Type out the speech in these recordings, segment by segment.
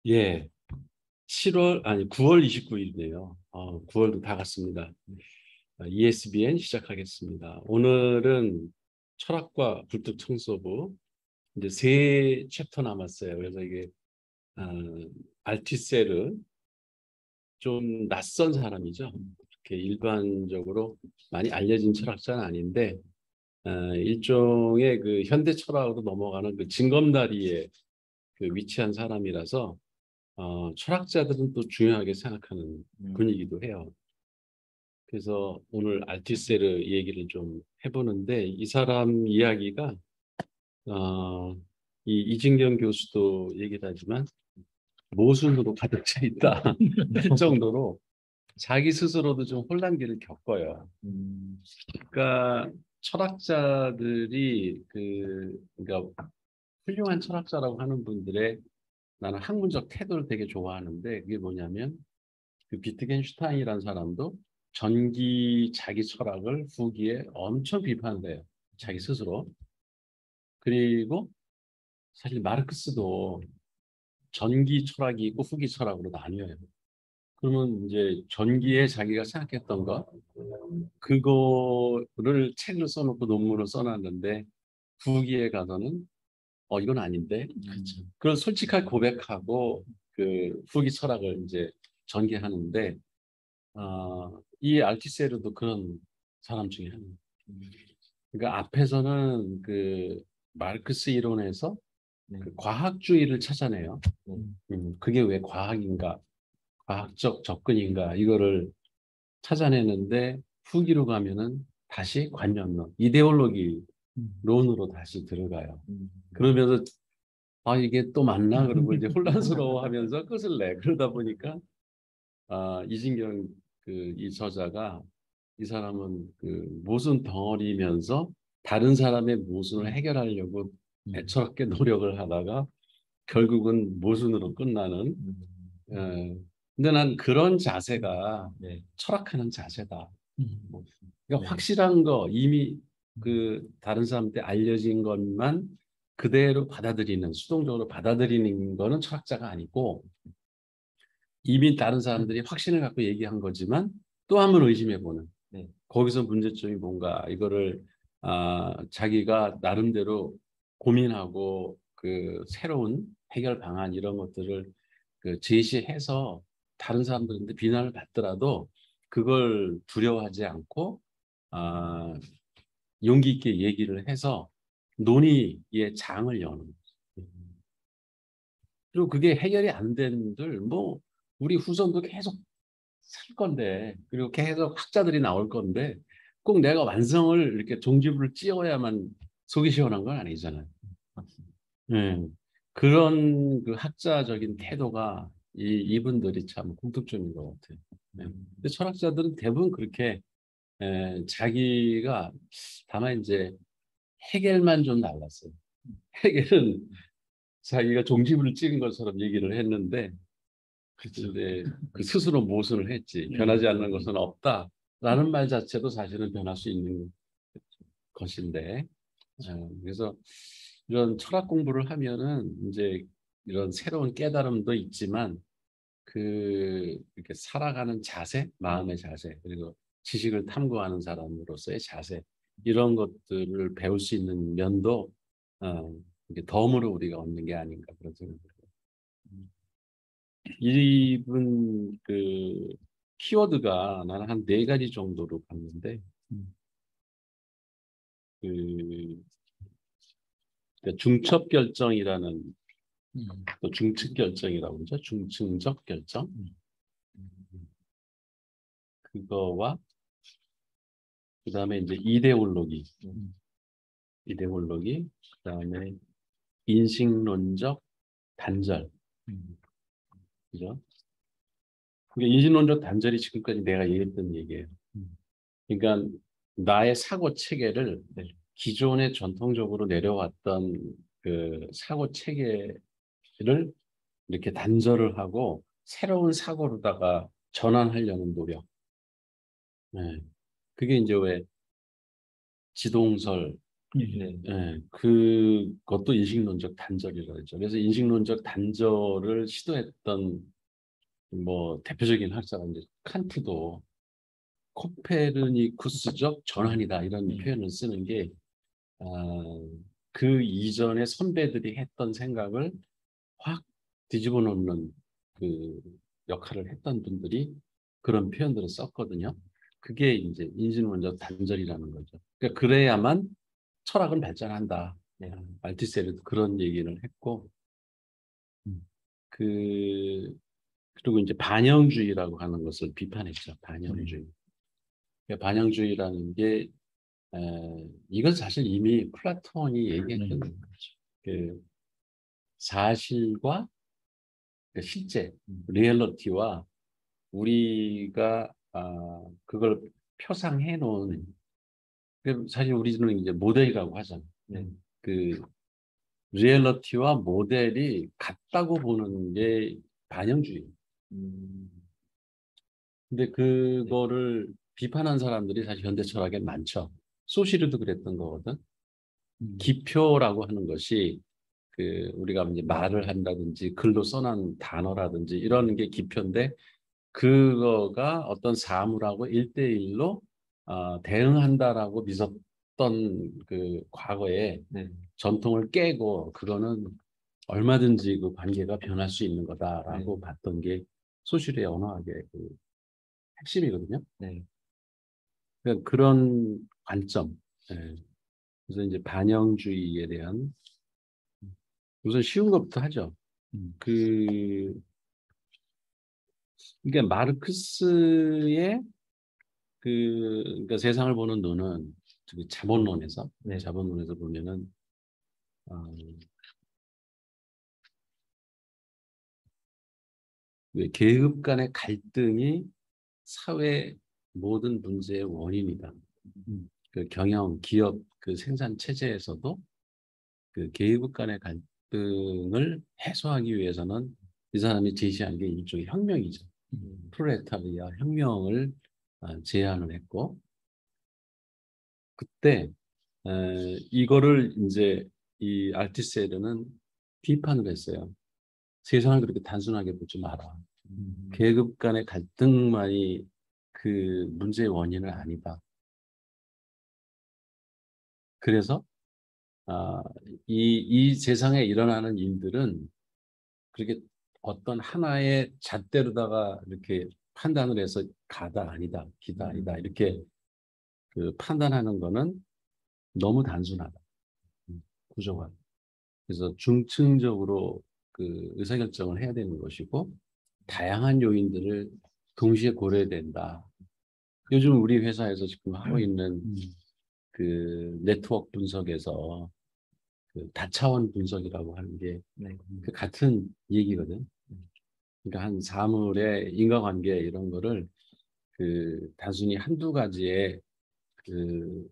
예, 9월 29일이네요. 9월도 다 갔습니다. ESBN 시작하겠습니다. 오늘은 철학과 굴뚝청소부 이제 세 챕터 남았어요. 그래서 이게 어, 알티세르 좀 낯선 사람이죠. 이렇게 일반적으로 많이 알려진 철학자는 아닌데 일종의 그 현대 철학으로 넘어가는 그 징검다리에 그 위치한 사람이라서 철학자들은 또 중요하게 생각하는 분이기도 해요. 그래서 오늘 알티세르 얘기를 좀 해보는데 이 사람 이야기가 이 이진경 교수도 얘기를 하지만 모순으로 가득 차 있다 할 정도로 자기 스스로도 좀 혼란기를 겪어요. 그러니까 철학자들이 그러니까 훌륭한 철학자라고 하는 분들의 나는 학문적 태도를 되게 좋아하는데 그게 뭐냐면 그 비트겐슈타인이라는 사람도 전기 자기 철학을 후기에 엄청 비판을 해요. 자기 스스로. 그리고 사실 마르크스도 전기 철학이 있고 후기 철학으로 나뉘어요. 그러면 이제 전기에 자기가 생각했던 것, 그거를 책을 써놓고 논문을 써놨는데 후기에 가서는 이건 아닌데. 그렇죠. 그걸 솔직하게 고백하고 그 후기 철학을 이제 전개하는데 이 알티세르도 그런 사람 중에 한 명. 그러니까 앞에서는 그 마르크스 이론에서 그 과학주의를 찾아내요. 그게 왜 과학인가, 과학적 접근인가 이거를 찾아내는데 후기로 가면은 다시 관념론, 이데올로기론으로 다시 들어가요. 그러면서 이게 또 맞나 그러고 이제 혼란스러워하면서 끝을 내. 그러다 보니까 이진경 그 이 저자가 이 사람은 그 모순 덩어리면서 다른 사람의 모순을 해결하려고 애처롭게 노력을 하다가 결국은 모순으로 끝나는. 근데 난 그런 자세가 철학하는 자세다. 그러니까 확실한 거 이미 그 다른 사람한테 알려진 것만 그대로 받아들이는 수동적으로 받아들이는 거는 철학자가 아니고 이미 다른 사람들이 확신을 갖고 얘기한 거지만 또 한 번 의심해보는. 거기서 문제점이 뭔가 이거를 자기가 나름대로 고민하고 그 새로운 해결 방안 이런 것들을 그 제시해서 다른 사람들한테 비난을 받더라도 그걸 두려워하지 않고 아, 용기 있게 얘기를 해서 논의의 장을 여는 거죠. 그리고 그게 해결이 안 되는 분들 뭐 우리 후손도 계속 살 건데 그리고 계속 학자들이 나올 건데 꼭 내가 완성을 이렇게 종지부를 찧어야만 속이 시원한 건 아니잖아요. 네. 그런 그 학자적인 태도가 이분들이 참 공통점인 것 같아요. 네. 근데 철학자들은 대부분 그렇게 자기가 다만 이제 해겔만 좀 달랐어요. 해겔은 자기가 종지부를 찍은 것처럼 얘기를 했는데 근데 그 스스로 모순을 했지. 변하지 않는 것은 없다라는 말 자체도 사실은 변할 수 있는 것인데 그래서 이런 철학 공부를 하면은 이제 이런 새로운 깨달음도 있지만 그 이렇게 살아가는 자세, 마음의 자세, 그리고 지식을 탐구하는 사람으로서의 자세 이런 것들을 배울 수 있는 면도 이게 덤으로 우리가 얻는 게 아닌가 그런 생각을 해요. 이분 그 키워드가 나는 한 네 가지 정도로 봤는데 그 중첩 결정이라는 또 중측 결정이라고 그러죠. 중층적 결정 그거와 그다음에 이제 이데올로기 그다음에 인식론적 단절 그죠? 그러니까 인식론적 단절이 지금까지 내가 얘기했던 얘기예요. 그러니까 나의 사고 체계를 기존에 전통적으로 내려왔던 그 사고 체계를 이렇게 단절을 하고 새로운 사고로다가 전환하려는 노력. 네. 그게 이제 왜 지동설 네. 예, 그것도 인식론적 단절이라고 했죠. 그래서 인식론적 단절을 시도했던 뭐 대표적인 학자가 이제 칸트도 코페르니쿠스적 전환이다 이런 표현을 쓰는 게 아, 그 이전에 선배들이 했던 생각을 확 뒤집어 놓는 그 역할을 했던 분들이 그런 표현들을 썼거든요. 그게 이제 인식론적 단절이라는 거죠. 그러니까 그래야만 철학은 발전한다. 네, 알티세르도 그런 얘기를 했고, 그 그리고 이제 반영주의라고 하는 것을 비판했죠. 반영주의. 그러니까 반영주의라는 게 이건 사실 이미 플라톤이 얘기했던 거죠. 그 사실과 그 실제 리얼리티와 우리가 그걸 표상해 놓은 사실 우리는 이제 모델이라고 하잖아요. 그 리얼리티와 모델이 같다고 보는 게 반영주의. 근데 그거를 비판한 사람들이 사실 현대 철학에 많죠. 소시르도 그랬던 거거든. 기표라고 하는 것이 그 우리가 이제 말을 한다든지 글로 써놓은 단어라든지 이런 게 기표인데 그거가 어떤 사물하고 일대일로 대응한다라고 믿었던 그 과거의 전통을 깨고 그거는 얼마든지 그 관계가 변할 수 있는 거다라고 봤던 게 소실의 언어학의 그 핵심이거든요. 그러니까 그런 관점. 예. 그래서 이제 반영주의에 대한 우선 쉬운 것부터 하죠. 그 그러니까 마르크스의 그러니까 세상을 보는 눈은 자본론에서 자본론에서 보면은 어, 계급 간의 갈등이 사회 모든 문제의 원인이다. 그 경영, 기업, 그 생산 체제에서도 그 계급 간의 갈등을 해소하기 위해서는 이 사람이 제시한 게 일종의 혁명이죠. 프롤레타리아 혁명을 제안을 했고 그때 이거를 이제 이 알티세르는 비판을 했어요. 세상을 그렇게 단순하게 보지 마라. 계급 간의 갈등만이 그 문제의 원인은 아니다. 그래서 이 세상에 일어나는 일들은 그렇게 어떤 하나의 잣대로다가 이렇게 판단을 해서 가다 아니다, 기다 아니다 이렇게 그 판단하는 거는 너무 단순하다. 구조가. 그래서 중층적으로 그 의사결정을 해야 되는 것이고 다양한 요인들을 동시에 고려해야 된다. 요즘 우리 회사에서 지금 하고 있는 그 네트워크 분석에서 그 다차원 분석이라고 하는 게 그 같은 얘기거든. 그러니까 한 사물의 인과관계 이런 거를 그 단순히 한두 가지의 그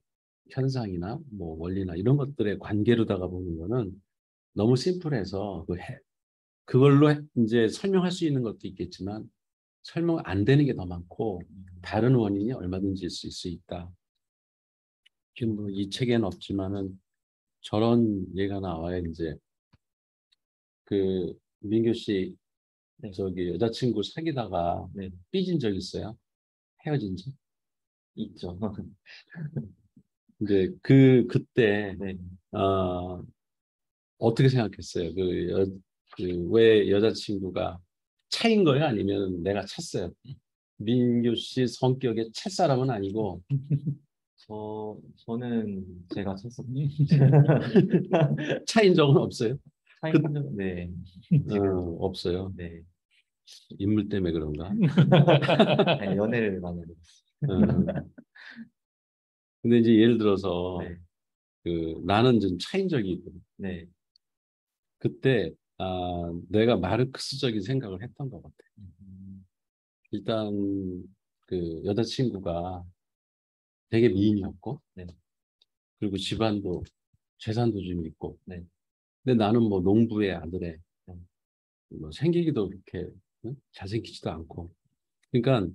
현상이나 뭐 원리나 이런 것들의 관계로다가 보는 거는 너무 심플해서 그걸로 이제 설명할 수 있는 것도 있겠지만 설명 안 되는 게 더 많고 다른 원인이 얼마든지 있을 수 있다. 지금 뭐이 책에는 없지만은 저런 예가 나와요. 이제 그 민규 씨 저기 여자친구 사귀다가 삐진 적 있어요? 헤어진 적? 있죠. 근데 그때 어, 어떻게 생각했어요? 왜 여자친구가 차인 거예요? 아니면 내가 찼어요? 민규 씨 성격에 찰 사람은 아니고 저는 제가 쳤었니? 차인 적은 없어요? 그, 차이는 지금 없어요. 네. 인물 때문에 그런가? 네, 연애를 많이 하고 어, 근데 이제 예를 들어서 네. 그 나는 좀 차인 적이 있거든. 네. 그때 내가 마르크스적인 생각을 했던 것 같아. 일단 그 여자친구가 되게 미인이었고 그리고 집안도 재산도 좀 있고 근데 나는 뭐 농부의 아들에 뭐 생기기도 그렇게 응? 잘생기지도 않고 그러니까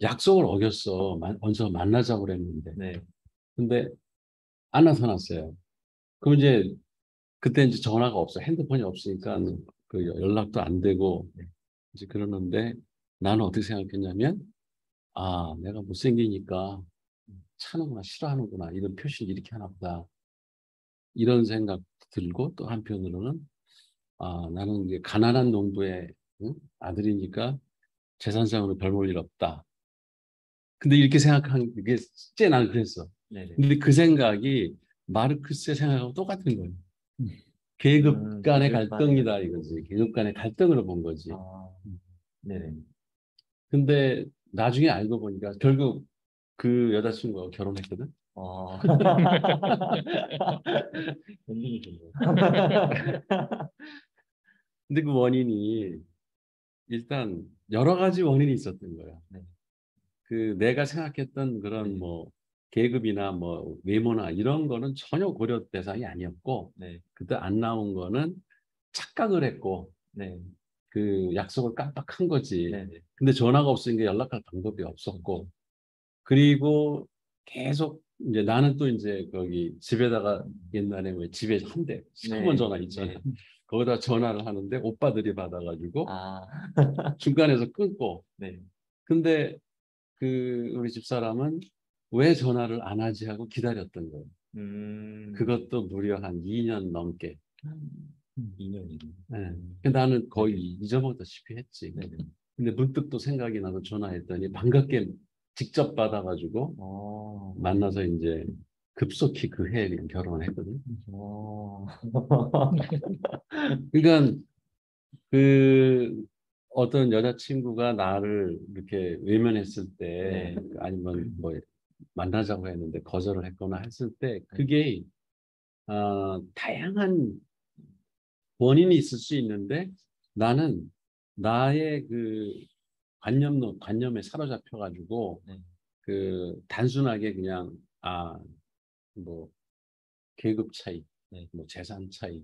약속을 어겼어. 먼저 만나자고 그랬는데 근데 안 나타났어요. 그럼 이제 그때 이제 전화가 없어. 핸드폰이 없으니까 그 연락도 안 되고 이제 그러는데 나는 어떻게 생각했냐면 아, 내가 못생기니까 차는구나, 싫어하는구나, 이런 표시를 이렇게 하나 보다. 이런 생각 들고 또 한편으로는 아, 나는 이제 가난한 농부의 응? 아들이니까 재산상으로 별 볼 일 없다. 근데 이렇게 생각하는 게 진짜 나는 그랬어. 네네. 근데 그 생각이 마르크스의 생각하고 똑같은 거예요. 계급 간의 계급 간의 갈등이다 갈등. 이거지. 계급 간의 갈등으로 본 거지. 아, 네네. 근데 나중에 알고 보니까 결국 그 여자친구가 결혼했거든. 아, 엔딩이 좋네요. 근데 그 원인이 일단 여러 가지 원인이 있었던 거야. 네, 그 내가 생각했던 네, 그런 뭐 계급이나 뭐 외모나 이런 거는 전혀 고려 대상이 아니었고 네, 그때 안 나온 거는 착각을 했고 네, 그 약속을 깜빡한 거지. 네, 네. 근데 전화가 없으니까 연락할 방법이 없었고 그리고 계속 이제 나는 또 이제 거기 집에다가 옛날에 왜 집에 한 대 시커먼 네, 전화 있잖아. 네. 거기다 전화를 하는데 오빠들이 받아가지고 아, 중간에서 끊고 네. 근데 그 우리 집사람은 왜 전화를 안 하지 하고 기다렸던 거예요. 음, 그것도 무려 한 2년 넘게. 2년이네. 예. 근데 나는 거의 네네. 잊어먹다시피 했지. 네네. 근데 문득 또 생각이 나서 전화했더니 반갑게 직접 받아가지고 어, 만나서 이제 급속히 그 해에 그냥 결혼을 했거든. 어, 그러니까 그 어떤 여자친구가 나를 이렇게 외면했을 때 네, 아니면 뭐 만나자고 했는데 거절을 했거나 했을 때 네. 그게 다양한 원인이 있을 수 있는데 나는 나의 그 관념에 사로잡혀 가지고 네. 그 단순하게 그냥 뭐 계급 차이, 네. 뭐 재산 차이,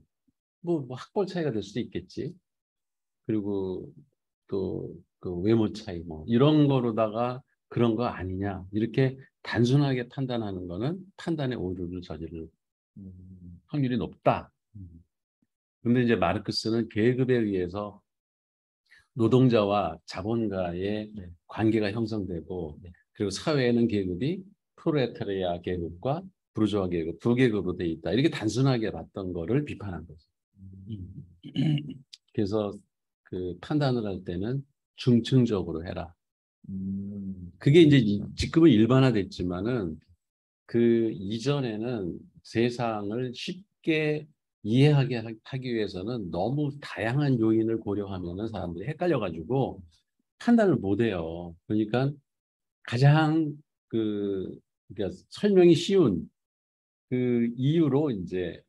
뭐 학벌 차이가 될 수도 있겠지. 그리고 또 그 외모 차이 뭐 이런 거로다가 그런 거 아니냐 이렇게 단순하게 판단하는 거는 판단의 오류를 저지를 음, 확률이 높다. 근데 이제 마르크스는 계급에 의해서 노동자와 자본가의 네, 관계가 형성되고 네. 그리고 사회에는 계급이 프롤레타리아 계급과 부르주아 계급 두 계급으로 돼 있다. 이렇게 단순하게 봤던 거를 비판한 거죠. 음, 그래서 그 판단을 할 때는 중층적으로 해라. 그게 이제 그렇죠. 지금은 일반화됐지만은 그 이전에는 세상을 쉽게 하기 위해서는 너무 다양한 요인을 고려하면은 사람들이 헷갈려가지고 판단을 못 해요. 그러니까 가장 그 그러니까 설명이 쉬운 그 이유로 이제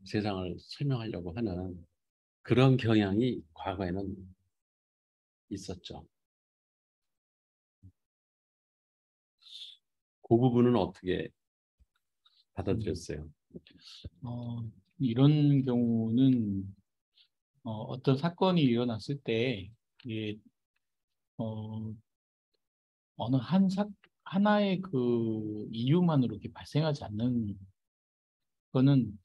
세상을 설명하려고 하는 그런 경향이 과거에는 있었죠. 그 부분은 어떻게 음, 받아들였어요? 어, 이런 경우는 어떤 사건이 일어났을 때 이게 어, 어느 하나의 그 이유만으로 이렇게 발생하지 않는 거는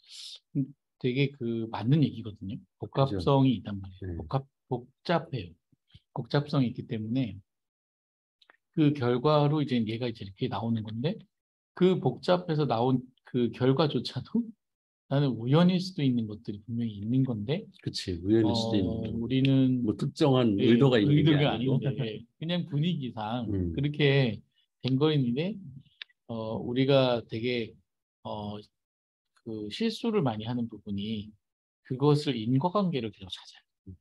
되게 그 맞는 얘기거든요. 그죠? 복합성이 있단 말이에요. 네. 복잡해요. 복잡성이 있기 때문에 그 결과로 이제 얘가 이제 이렇게 나오는 건데 그 복잡해서 나온 그 결과조차도 나는 우연일 수도 있는 것들이 분명히 있는 건데 그치. 우연일 수도 있는 거. 우리는 뭐 특정한 예, 의도가 있는 게 의도가 아니고. 아닌데 그냥 분위기상 음, 그렇게 된 거였는데 우리가 되게 어, 그 실수를 많이 하는 부분이 그것을 인과관계를 계속 찾아요.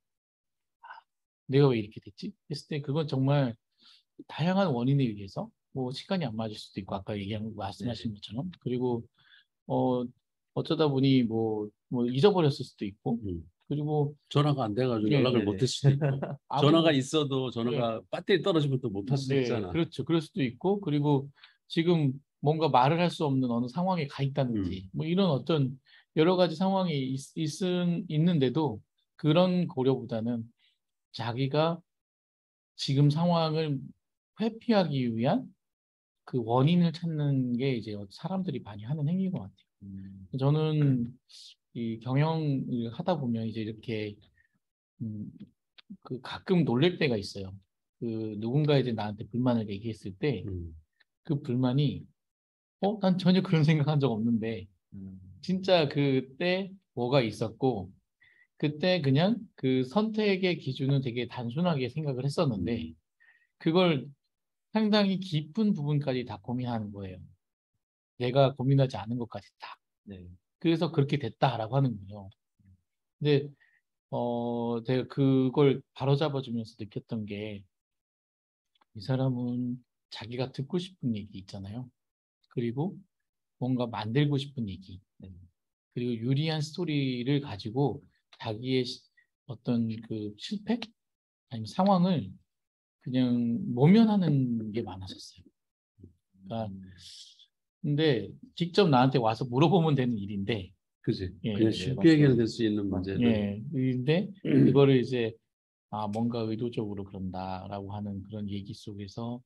내가 왜 이렇게 됐지? 했을 때 그건 정말 다양한 원인에 의해서 뭐 시간이 안 맞을 수도 있고 아까 네네. 말씀하신 것처럼 그리고 어 어쩌다 보니 뭐 잊어버렸을 수도 있고 음. 그리고 전화가 안 돼가지고 예, 연락을 네네. 못 할 수도 있고. 전화가 아무 있어도 예, 전화가 배터리 떨어지면 또 못 할 수도 네, 있잖아. 그렇죠. 그럴 수도 있고, 그리고 지금 뭔가 말을 할 수 없는 어느 상황에 가 있다든지, 음, 뭐 이런 어떤 여러 가지 상황이 있는데도 그런 고려보다는 자기가 지금 상황을 회피하기 위한 그 원인을 찾는 게 이제 사람들이 많이 하는 행위인 것 같아요. 저는 이 경영을 하다 보면 이제 이렇게 음, 그 가끔 놀랄 때가 있어요. 그 누군가 이제 나한테 불만을 얘기했을 때 음, 그 불만이 난 전혀 그런 생각한 적 없는데 진짜 그때 뭐가 있었고 그때 그냥 그 선택의 기준은 되게 단순하게 생각을 했었는데 그걸 상당히 깊은 부분까지 다 고민하는 거예요. 내가 고민하지 않은 것까지 다. 네. 그래서 그렇게 됐다라고 하는 거예요. 근데 제가 그걸 바로잡아주면서 느꼈던 게 이 사람은 자기가 듣고 싶은 얘기 있잖아요. 그리고 뭔가 만들고 싶은 얘기. 네. 그리고 유리한 스토리를 가지고 자기의 어떤 그 실패? 아니면 상황을 그냥 모면하는 게 많았었어요. 그러니까 근데 직접 나한테 와서 물어보면 되는 일인데, 그지. 예, 그냥 네, 쉽게 맞아요. 해결될 수 있는 문제를 일인데 그거를 이제 뭔가 의도적으로 그런다라고 하는 그런 얘기 속에서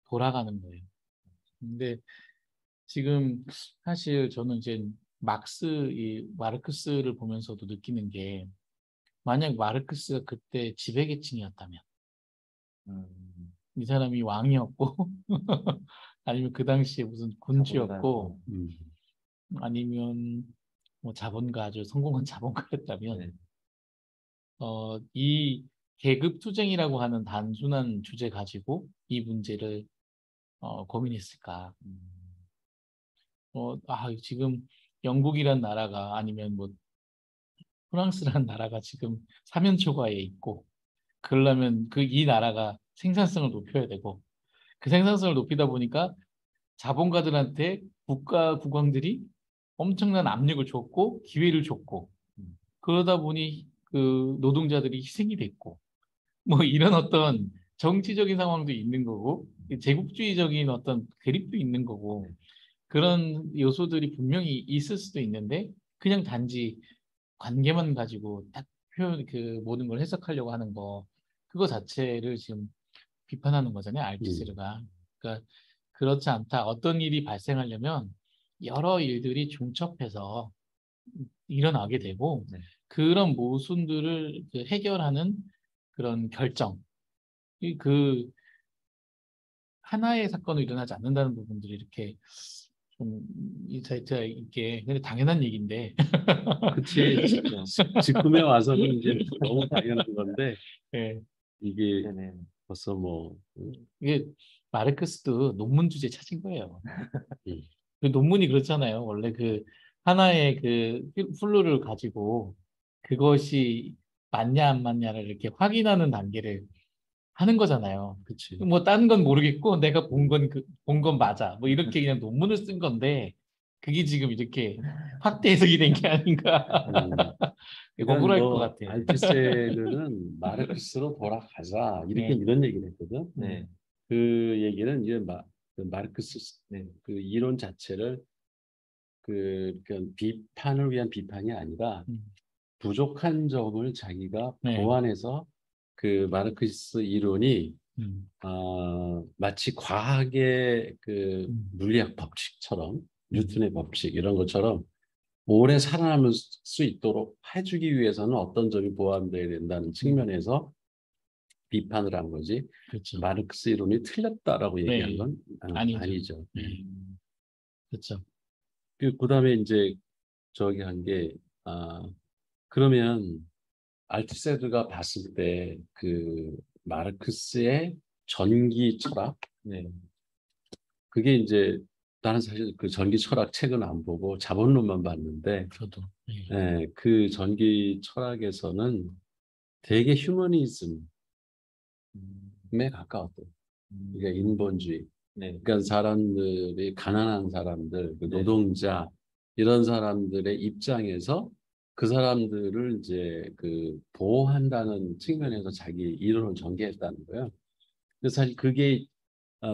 돌아가는 거예요. 근데 지금 사실 저는 이제 이 마르크스를 보면서도 느끼는 게 만약 마르크스가 그때 지배계층이었다면 이 사람이 왕이었고 아니면 그 당시에 무슨 군주였고 음, 아니면 뭐 아주 성공한 자본가였다면 네. 이 계급 투쟁이라고 하는 단순한 주제 가지고 이 문제를 고민했을까? 지금 영국이란 나라가 아니면 뭐 프랑스라는 나라가 지금 사면초가에 있고 그러려면 이 나라가 생산성을 높여야 되고 그 생산성을 높이다 보니까 자본가들한테 국왕들이 엄청난 압력을 줬고 기회를 줬고 그러다 보니 그 노동자들이 희생이 됐고 뭐 이런 어떤 정치적인 상황도 있는 거고 제국주의적인 어떤 대립도 있는 거고 그런 요소들이 분명히 있을 수도 있는데 그냥 단지 관계만 가지고 딱 모든 걸 해석하려고 하는 거 그거 자체를 지금 비판하는 거잖아요 음, 알티세르가. 그러니까 그렇지 않다. 어떤 일이 발생하려면 여러 일들이 중첩해서 일어나게 되고 네. 그런 모순들을 해결하는 그런 결정 그 하나의 사건으로 일어나지 않는다는 부분들이 이렇게 좀 이게 근데 당연한 얘기인데 그치. 그렇죠. 지금에 와서는 이제 너무 당연한 건데 예, 이게 네네. 벌써 뭐 이게 마르크스도 논문 주제 찾은 거예요. 음, 그 논문이 그렇잖아요. 원래 그 하나의 그 플루를 가지고 그것이 맞냐 안 맞냐를 이렇게 확인하는 단계를 하는 거잖아요. 그치. 뭐 다른 건 모르겠고 내가 본 건 맞아. 뭐 이렇게 그냥 논문을 쓴 건데 그게 지금 이렇게 확대 해석이 된 게 아닌가. 음, 그러니까 억울할 것 뭐 같아. 알티세르는 마르크스로 돌아가자 이렇게 네. 이런 얘기를 했거든. 네. 그 얘기는 이제 그 마르크스 네. 그 이론 자체를 비판을 위한 비판이 아니라 음, 부족한 점을 자기가 네. 보완해서 그 마르크스 이론이 음, 마치 과학의 그 음, 물리학 법칙처럼 음, 뉴턴의 법칙 이런 것처럼 오래 살아남을 수 있도록 해주기 위해서는 어떤 점이 보완돼야 된다는 음. 측면에서 비판을 한 거지. 그렇죠. 마르크스 이론이 틀렸다라고 얘기한 네. 건 아니죠. 아니죠. 네. 그렇죠. 그다음에 이제 저기 한 게, 그러면 알투세르가 봤을 때 그 마르크스의 전기 철학, 네. 그게 이제 나는 사실 그 전기 철학 책은 안 보고 자본론만 봤는데, 저도. 네. 그 전기 철학에서는 되게 휴머니즘에 음, 가까웠대요. 그러니까 음, 인본주의. 네. 그러니까 사람들이 가난한 사람들, 그 네. 노동자 이런 사람들의 입장에서 그 사람들을 이제 그 보호한다는 측면에서 자기 이론을 전개했다는 거예요. 그래서 사실 그게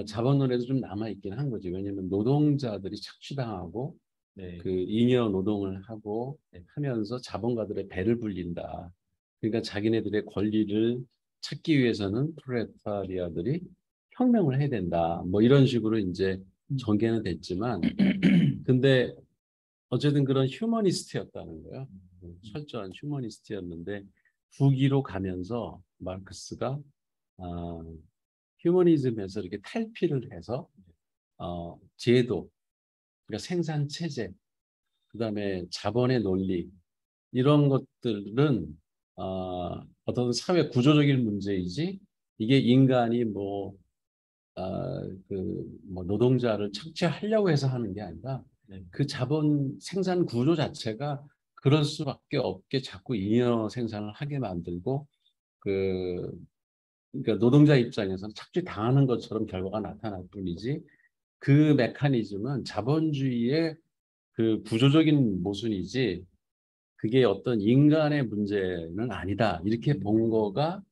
자본론에도 좀 남아 있긴 한 거지. 왜냐하면 노동자들이 착취당하고 네. 그 잉여 노동을 하고 네. 하면서 자본가들의 배를 불린다. 그러니까 자기네들의 권리를 찾기 위해서는 프롤레타리아들이 혁명을 해야 된다. 뭐 이런 식으로 이제 전개는 됐지만 근데 어쨌든 그런 휴머니스트였다는 거예요. 철저한 휴머니스트였는데 후기로 가면서 마르크스가 휴머니즘에서 이렇게 탈피를 해서 제도, 그러니까 생산 체제, 그다음에 자본의 논리 이런 것들은 어떤 사회 구조적인 문제이지 이게 인간이 뭐 노동자를 착취하려고 해서 하는 게 아니라 그 자본 생산 구조 자체가 그럴 수밖에 없게 자꾸 잉여 생산을 하게 만들고 그러니까 노동자 입장에서는 착취 당하는 것처럼 결과가 나타날 뿐이지 그 메커니즘은 자본주의의 그 구조적인 모순이지 그게 어떤 인간의 문제는 아니다. 이렇게 본 거가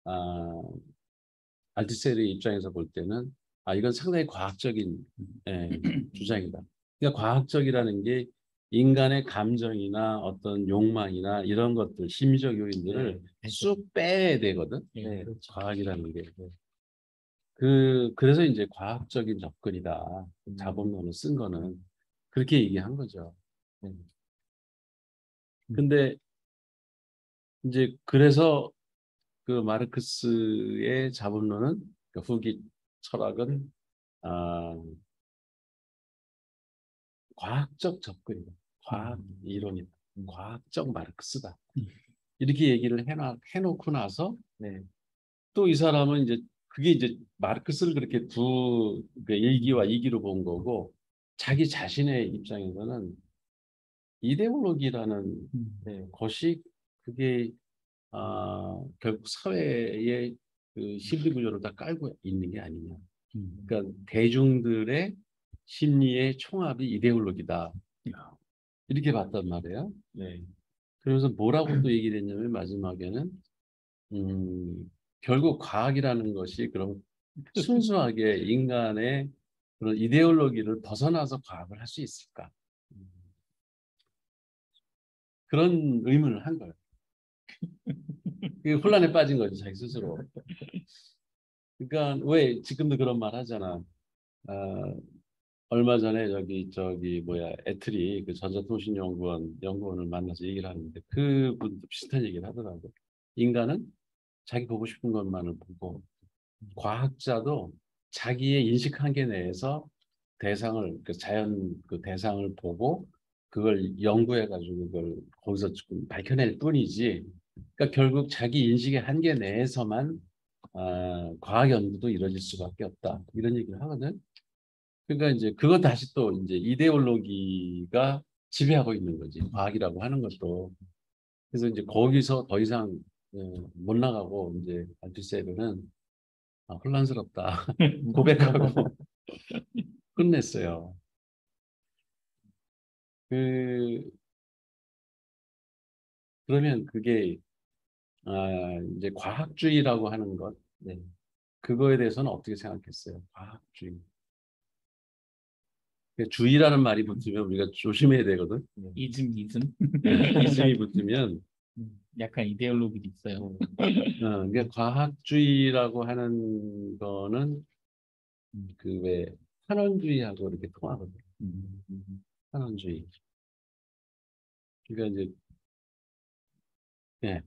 아, 알티세르의 입장에서 볼 때는 이건 상당히 과학적인 주장이다. 그러니까 과학적이라는 게 인간의 감정이나 어떤 욕망이나 이런 것들, 심리적 요인들을 쑥 빼야 되거든. 그렇죠. 과학이라는 게. 그래서 이제 과학적인 접근이다. 자본론을 쓴 거는 그렇게 얘기한 거죠. 근데 이제 그래서 그 마르크스의 자본론은 그 후기 철학은 과학적 접근이다. 과학 이론이다. 과학적 마르크스다. 이렇게 얘기를 해놓고 나서 또 이 사람은 이제 그게 이제 마르크스를 그렇게 두 그 1기와 2기로 본 거고 자기 자신의 입장에서는 이데올로기라는 것이 그게 결국 사회의 그 심리 구조를 다 깔고 있는 게 아니냐. 그러니까 대중들의 심리의 총합이 이데올로기다. 이렇게 봤단 말이에요. 그래서 뭐라고 또 얘기를 했냐면 마지막에는 결국 과학이라는 것이 그럼 순수하게 인간의 그런 이데올로기를 벗어나서 과학을 할 수 있을까? 그런 의문을 한 거예요. 그 혼란에 빠진 거죠, 자기 스스로. 그러니까 왜 지금도 그런 말 하잖아. 얼마 전에 저기 뭐야 애틀이 그 전자통신연구원을 만나서 얘기를 하는데 그분도 비슷한 얘기를 하더라고. 인간은 자기 보고 싶은 것만을 보고 과학자도 자기의 인식 한계 내에서 대상을 그 자연 그 대상을 보고 그걸 연구해 가지고 그걸 거기서 조금 밝혀낼 뿐이지. 그러니까 결국 자기 인식의 한계 내에서만 과학 연구도 이루어질 수밖에 없다. 이런 얘기를 하거든. 그러니까 이제 그거 다시 또 이제 이데올로기가 지배하고 있는 거지. 과학이라고 하는 것도. 그래서 이제 거기서 더 이상 못 나가고 이제 알투세르는 혼란스럽다 고백하고 끝냈어요. 그 그러면 그게 이제 과학주의라고 하는 것, 그거에 대해서는 어떻게 생각했어요? 과학주의. 그 주의라는 말이 붙으면 우리가 조심해야 되거든. 이즘. 이즘이 붙으면 약간 이데올로기도 있어요. 그러니까 과학주의라고 하는 거는 그 왜 환원주의하고 이렇게 통하거든. 환원주의. 그러니까 이제 예.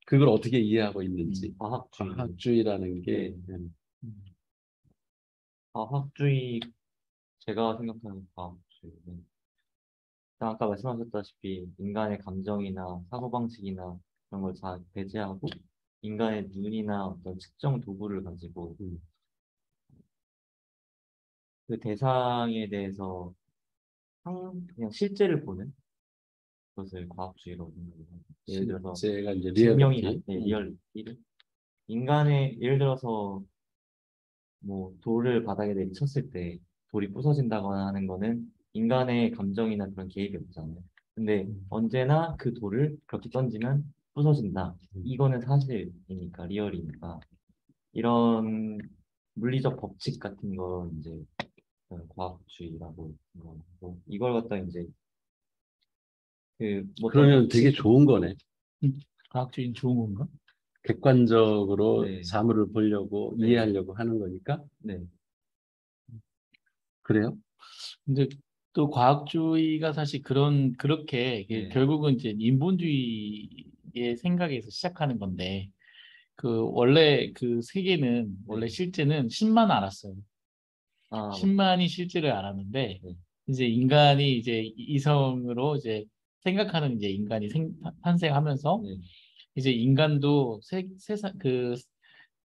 그걸 어떻게 이해하고 있는지. 과학주의라는 게 과학주의, 제가 생각하는 과학주의는 일단 아까 말씀하셨다시피 인간의 감정이나 사고방식이나 그런 걸 다 배제하고 인간의 눈이나 어떤 측정 도구를 가지고 그 대상에 대해서 그냥 실제를 보는 것을 과학주의로 생각합니다. 예를 들어서 실제가 이제 증명이 리얼리티. 리얼리티를 인간의 예를 들어서 뭐 돌을 바닥에 내리쳤을 때 돌이 부서진다거나 하는 거는 인간의 감정이나 그런 개입이 없잖아요. 근데 언제나 그 돌을 그렇게 던지면 부서진다. 이거는 사실이니까 리얼이니까 이런 물리적 법칙 같은 거 이제 과학주의라고 생각하고 이걸 갖다 이제 그뭐 그러면 되게 좋은 거네. 과학주의는 좋은 건가? 객관적으로 네. 사물을 보려고 네. 이해하려고 하는 거니까 네. 그래요? 근데 또 과학주의가 사실 그렇게 네. 결국은 이제 인본주의의 생각에서 시작하는 건데 원래 그 세계는 원래 네. 실제는 10만 알았어요. 아, 10만이 실제를 알았는데 네. 이제 인간이 이제 이성으로 이제 생각하는 이제 인간이 탄생하면서 네. 이제 인간도 세상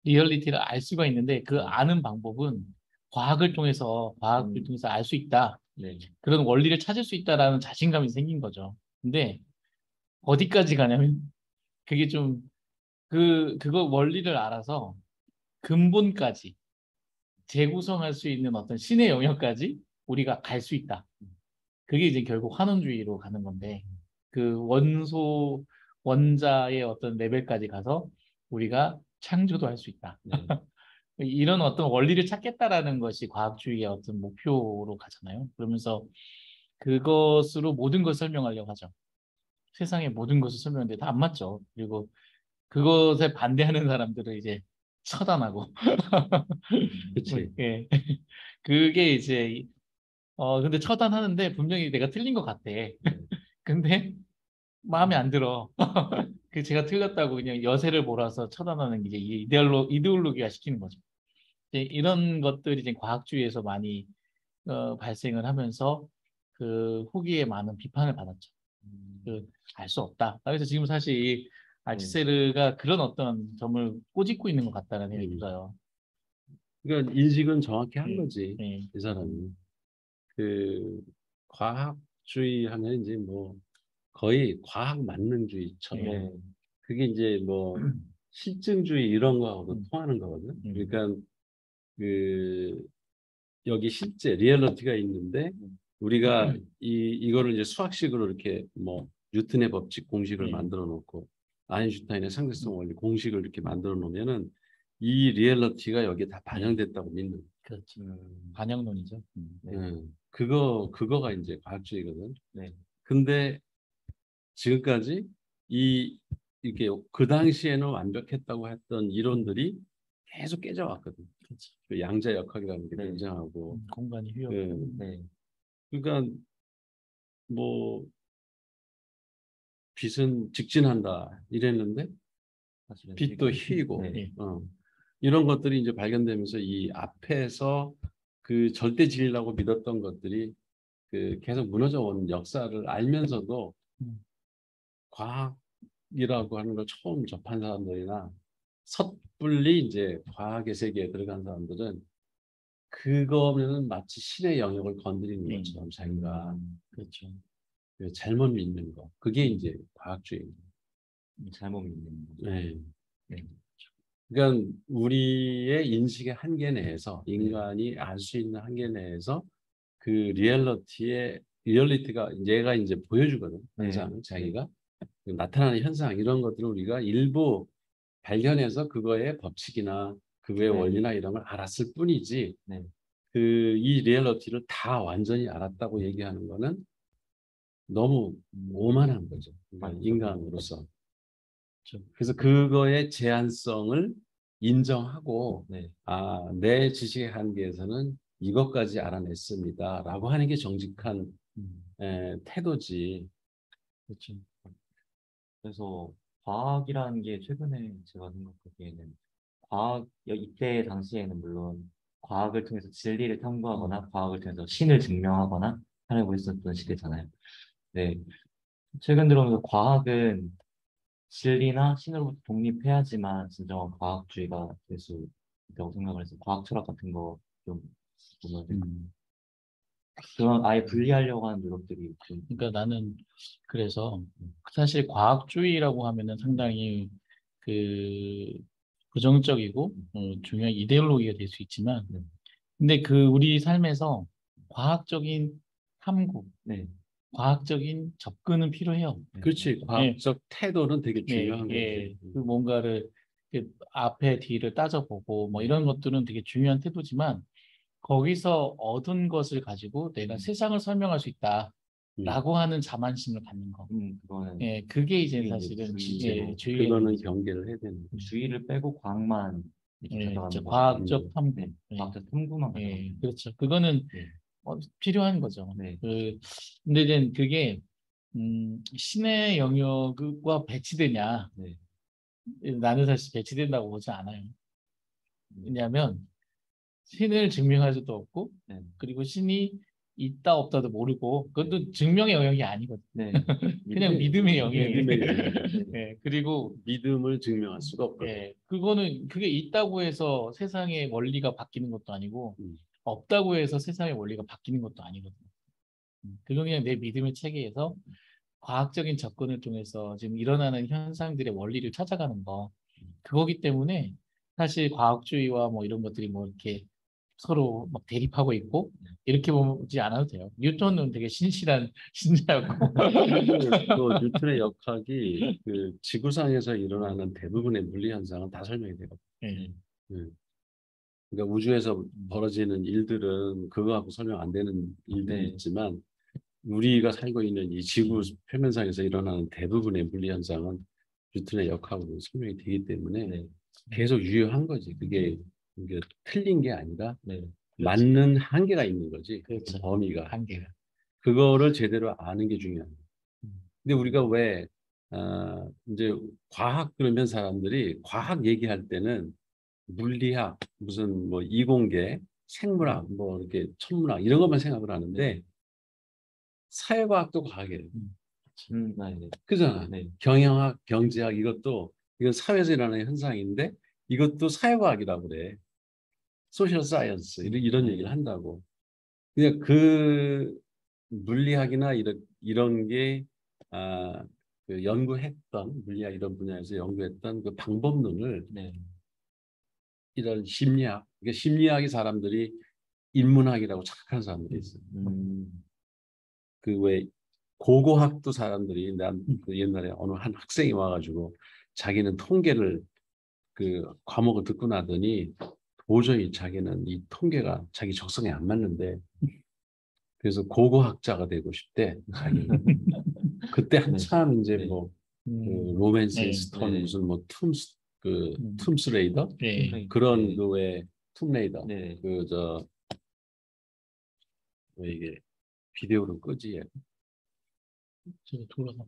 리얼리티를 알 수가 있는데 그 네. 아는 방법은 과학을 통해서 알 수 있다. 네. 그런 원리를 찾을 수 있다라는 자신감이 생긴 거죠. 근데 어디까지 가냐면 그게 좀 그거 원리를 알아서 근본까지 재구성할 수 있는 어떤 신의 영역까지 우리가 갈 수 있다. 그게 이제 결국 환원주의로 가는 건데 그 원자의 어떤 레벨까지 가서 우리가 창조도 할 수 있다. 네. 이런 어떤 원리를 찾겠다라는 것이 과학주의의 어떤 목표로 가잖아요. 그러면서 그것으로 모든 걸 설명하려고 하죠. 세상의 모든 것을 설명하는데 다 안 맞죠. 그리고 그것에 반대하는 사람들을 이제 처단하고 그치? 예. 그게 이제 근데 처단하는데 분명히 내가 틀린 것 같아. 근데 마음에 안 들어. 그 제가 틀렸다고 그냥 여세를 몰아서 처단하는 게 이제 이데올로기화 시키는 거죠. 이제 이런 것들이 이제 과학주의에서 많이 발생을 하면서 그 후기에 많은 비판을 받았죠. 알 수 없다. 그래서 지금 사실 이 알츠세르가 그런 어떤 점을 꼬집고 있는 것 같다는 생각이 들어요. 그러니까 인식은 정확히 한 네. 거지. 네. 이 사람이. 그 과학주의 하면 이제 뭐 거의 과학 만능주의처럼 네. 그게 이제 뭐 실증주의 이런 거하고도 통하는 거거든. 음. 그러니까 그 여기 실제 리얼리티가 있는데 우리가 이거를 이제 수학식으로 이렇게 뭐 뉴턴의 법칙 공식을 만들어 놓고 아인슈타인의 상대성 원리 공식을 이렇게 만들어 놓으면은 이 리얼리티가 여기에 다 반영됐다고 믿는 거야. 그렇죠. 반영론이죠. 네. 그거가 이제 과학주의거든. 네. 근데 지금까지 이게 그 당시에는 완벽했다고 했던 이론들이 계속 깨져왔거든. 그렇죠. 그 양자역학이라는 게 네. 등장하고, 공간이 휘어. 네. 그러니까 뭐 빛은 직진한다 이랬는데 사실은 빛도 지금- 휘고, 네. 이런 것들이 이제 발견되면서 이 앞에서 그 절대진리라고 믿었던 것들이 그 계속 무너져 온 역사를 알면서도 과학이라고 하는 걸 처음 접한 사람들이나 섣불리 이제 과학의 세계에 들어간 사람들은 그거면은 마치 신의 영역을 건드리는 것처럼 자기가 그렇죠. 그 잘못 믿는 거. 그게 이제 과학주의입니다. 잘못 믿는 거. 네. 네. 그러니까 우리의 인식의 한계 내에서 인간이 알 수 있는 한계 내에서 그 리얼리티가 얘가 이제 보여주거든. 현상, 자기가 나타나는 현상 이런 것들을 우리가 일부 발견해서 그거의 법칙이나 그거의 원리나 이런 걸 알았을 뿐이지 네. 이 리얼리티를 다 완전히 알았다고 얘기하는 너무 오만한 거죠. 그러니까 인간으로서. 그래서 그거의 제한성을 인정하고 네. 내 지식의 한계에서는 이것까지 알아냈습니다라고 하는 게 정직한 태도지. 그렇죠. 그래서 과학이라는 게 최근에 제가 생각하기에는 이때 당시에는 물론 과학을 통해서 진리를 탐구하거나 과학을 통해서 신을 증명하거나 하려고 했었던 시대잖아요. 네. 최근 들어오면서 과학은 진리나 신으로부터 독립해야지만 진정한 과학주의가 될 수 있다고 생각을 해서 과학 철학 같은 거 좀 보면 그런 아예 분리하려고 하는 노력들이 좀 그러니까 나는 그래서 사실 과학주의라고 하면은 상당히 그 부정적이고 중요한 이데올로기가 될 수 있지만 근데 우리 삶에서 과학적인 탐구, 네. 과학적인 접근은 필요해요. 그렇지. 과학적 태도는 되게 네, 중요한 예, 거지. 그 뭔가를 앞에 뒤를 따져보고 뭐 이런 것들은 되게 중요한 태도지만 거기서 얻은 것을 가지고 내가 세상을 설명할 수 있다. 라고 하는 자만심을 갖는 거. 그거는 예, 그게 이제 그게 이제 사실은 주의죠. 주의의 그거는 경계를 해야 되는 거죠. 주의를 빼고 과학만 이렇게 예, 가져가는 거죠. 과학적 탐구. 네, 예, 과학적 탐구만 예, 가져가는 거죠. 그렇죠. 그거는 네. 필요한 거죠. 네. 근데 이제 그게 신의 영역과 배치되냐? 네. 나는 사실 배치된다고 보지 않아요. 왜냐하면 신을 증명할 수도 없고, 네. 그리고 신이 있다 없다도 모르고, 그것도 증명의 영역이 아니거든. 네. 그냥 믿음의 영역이에요. 믿음의 영역. 예, 그리고 믿음을 증명할 수가 없거든요. 예, 그게 있다고 해서 세상의 원리가 바뀌는 것도 아니고, 음. 없다고 해서 세상의 원리가 바뀌는 것도 아니거든요. 그건 그냥 내 믿음의 체계에서 과학적인 접근을 통해서 지금 일어나는 현상들의 원리를 찾아가는 거. 그거기 때문에 사실 과학주의와 뭐 이런 것들이 뭐 이렇게 서로 막 대립하고 있고 이렇게 보지 않아도 돼요. 뉴턴은 되게 신실한 신자였고. 또 뉴턴의 역학이 그 지구상에서 일어나는 대부분의 물리 현상은 다 설명이 되거든요. 예, 그러니까 우주에서 벌어지는 일들은 그거 갖고 설명 안 되는 일들이 네. 있지만 우리가 살고 있는 이 지구 표면상에서 일어나는 대부분의 물리 현상은 뉴턴의 역학으로 설명이 되기 때문에 네. 계속 유효한 거지. 그게 틀린 게 아니라 네. 맞는 한계가 있는 거지. 그렇죠. 범위가. 한계가. 그거를 제대로 아는 게 중요한 거야. 음. 근데 우리가 왜 이제 과학 그러면 사람들이 과학 얘기할 때는 물리학, 무슨 뭐 이공계, 생물학, 뭐 이렇게 천문학 이런 것만 생각을 하는데 사회과학도 과학이에요. 네. 그잖아. 네. 경영학, 경제학 이것도 이건 사회에서 일어나는 현상인데 이것도 사회과학이라고 그래. 소셜 사이언스 이런 얘기를 한다고. 그냥 그 물리학이나 이런 게 그 연구했던 물리학 이런 분야에서 연구했던 그 방법론을 네. 이런 심리학, 그러니까 심리학이 사람들이 인문학이라고 착각하는 사람들이 있어요. 그 왜 고고학도 사람들이 난그 옛날에 어느 한 학생이 와가지고 자기는 통계를 그 과목을 듣고 나더니 도저히 자기는 이 통계가 자기 적성에 안 맞는데 그래서 고고학자가 되고 싶대 자기. 그때 한참 이제 네. 뭐 그 로맨스의 네. 스톤 네. 무슨 뭐 툼스레이더 예, 그런 네. 그왜 툼레이더 네. 그저 왜 이게 비디오로 끄지 얘. 저기 돌아가네.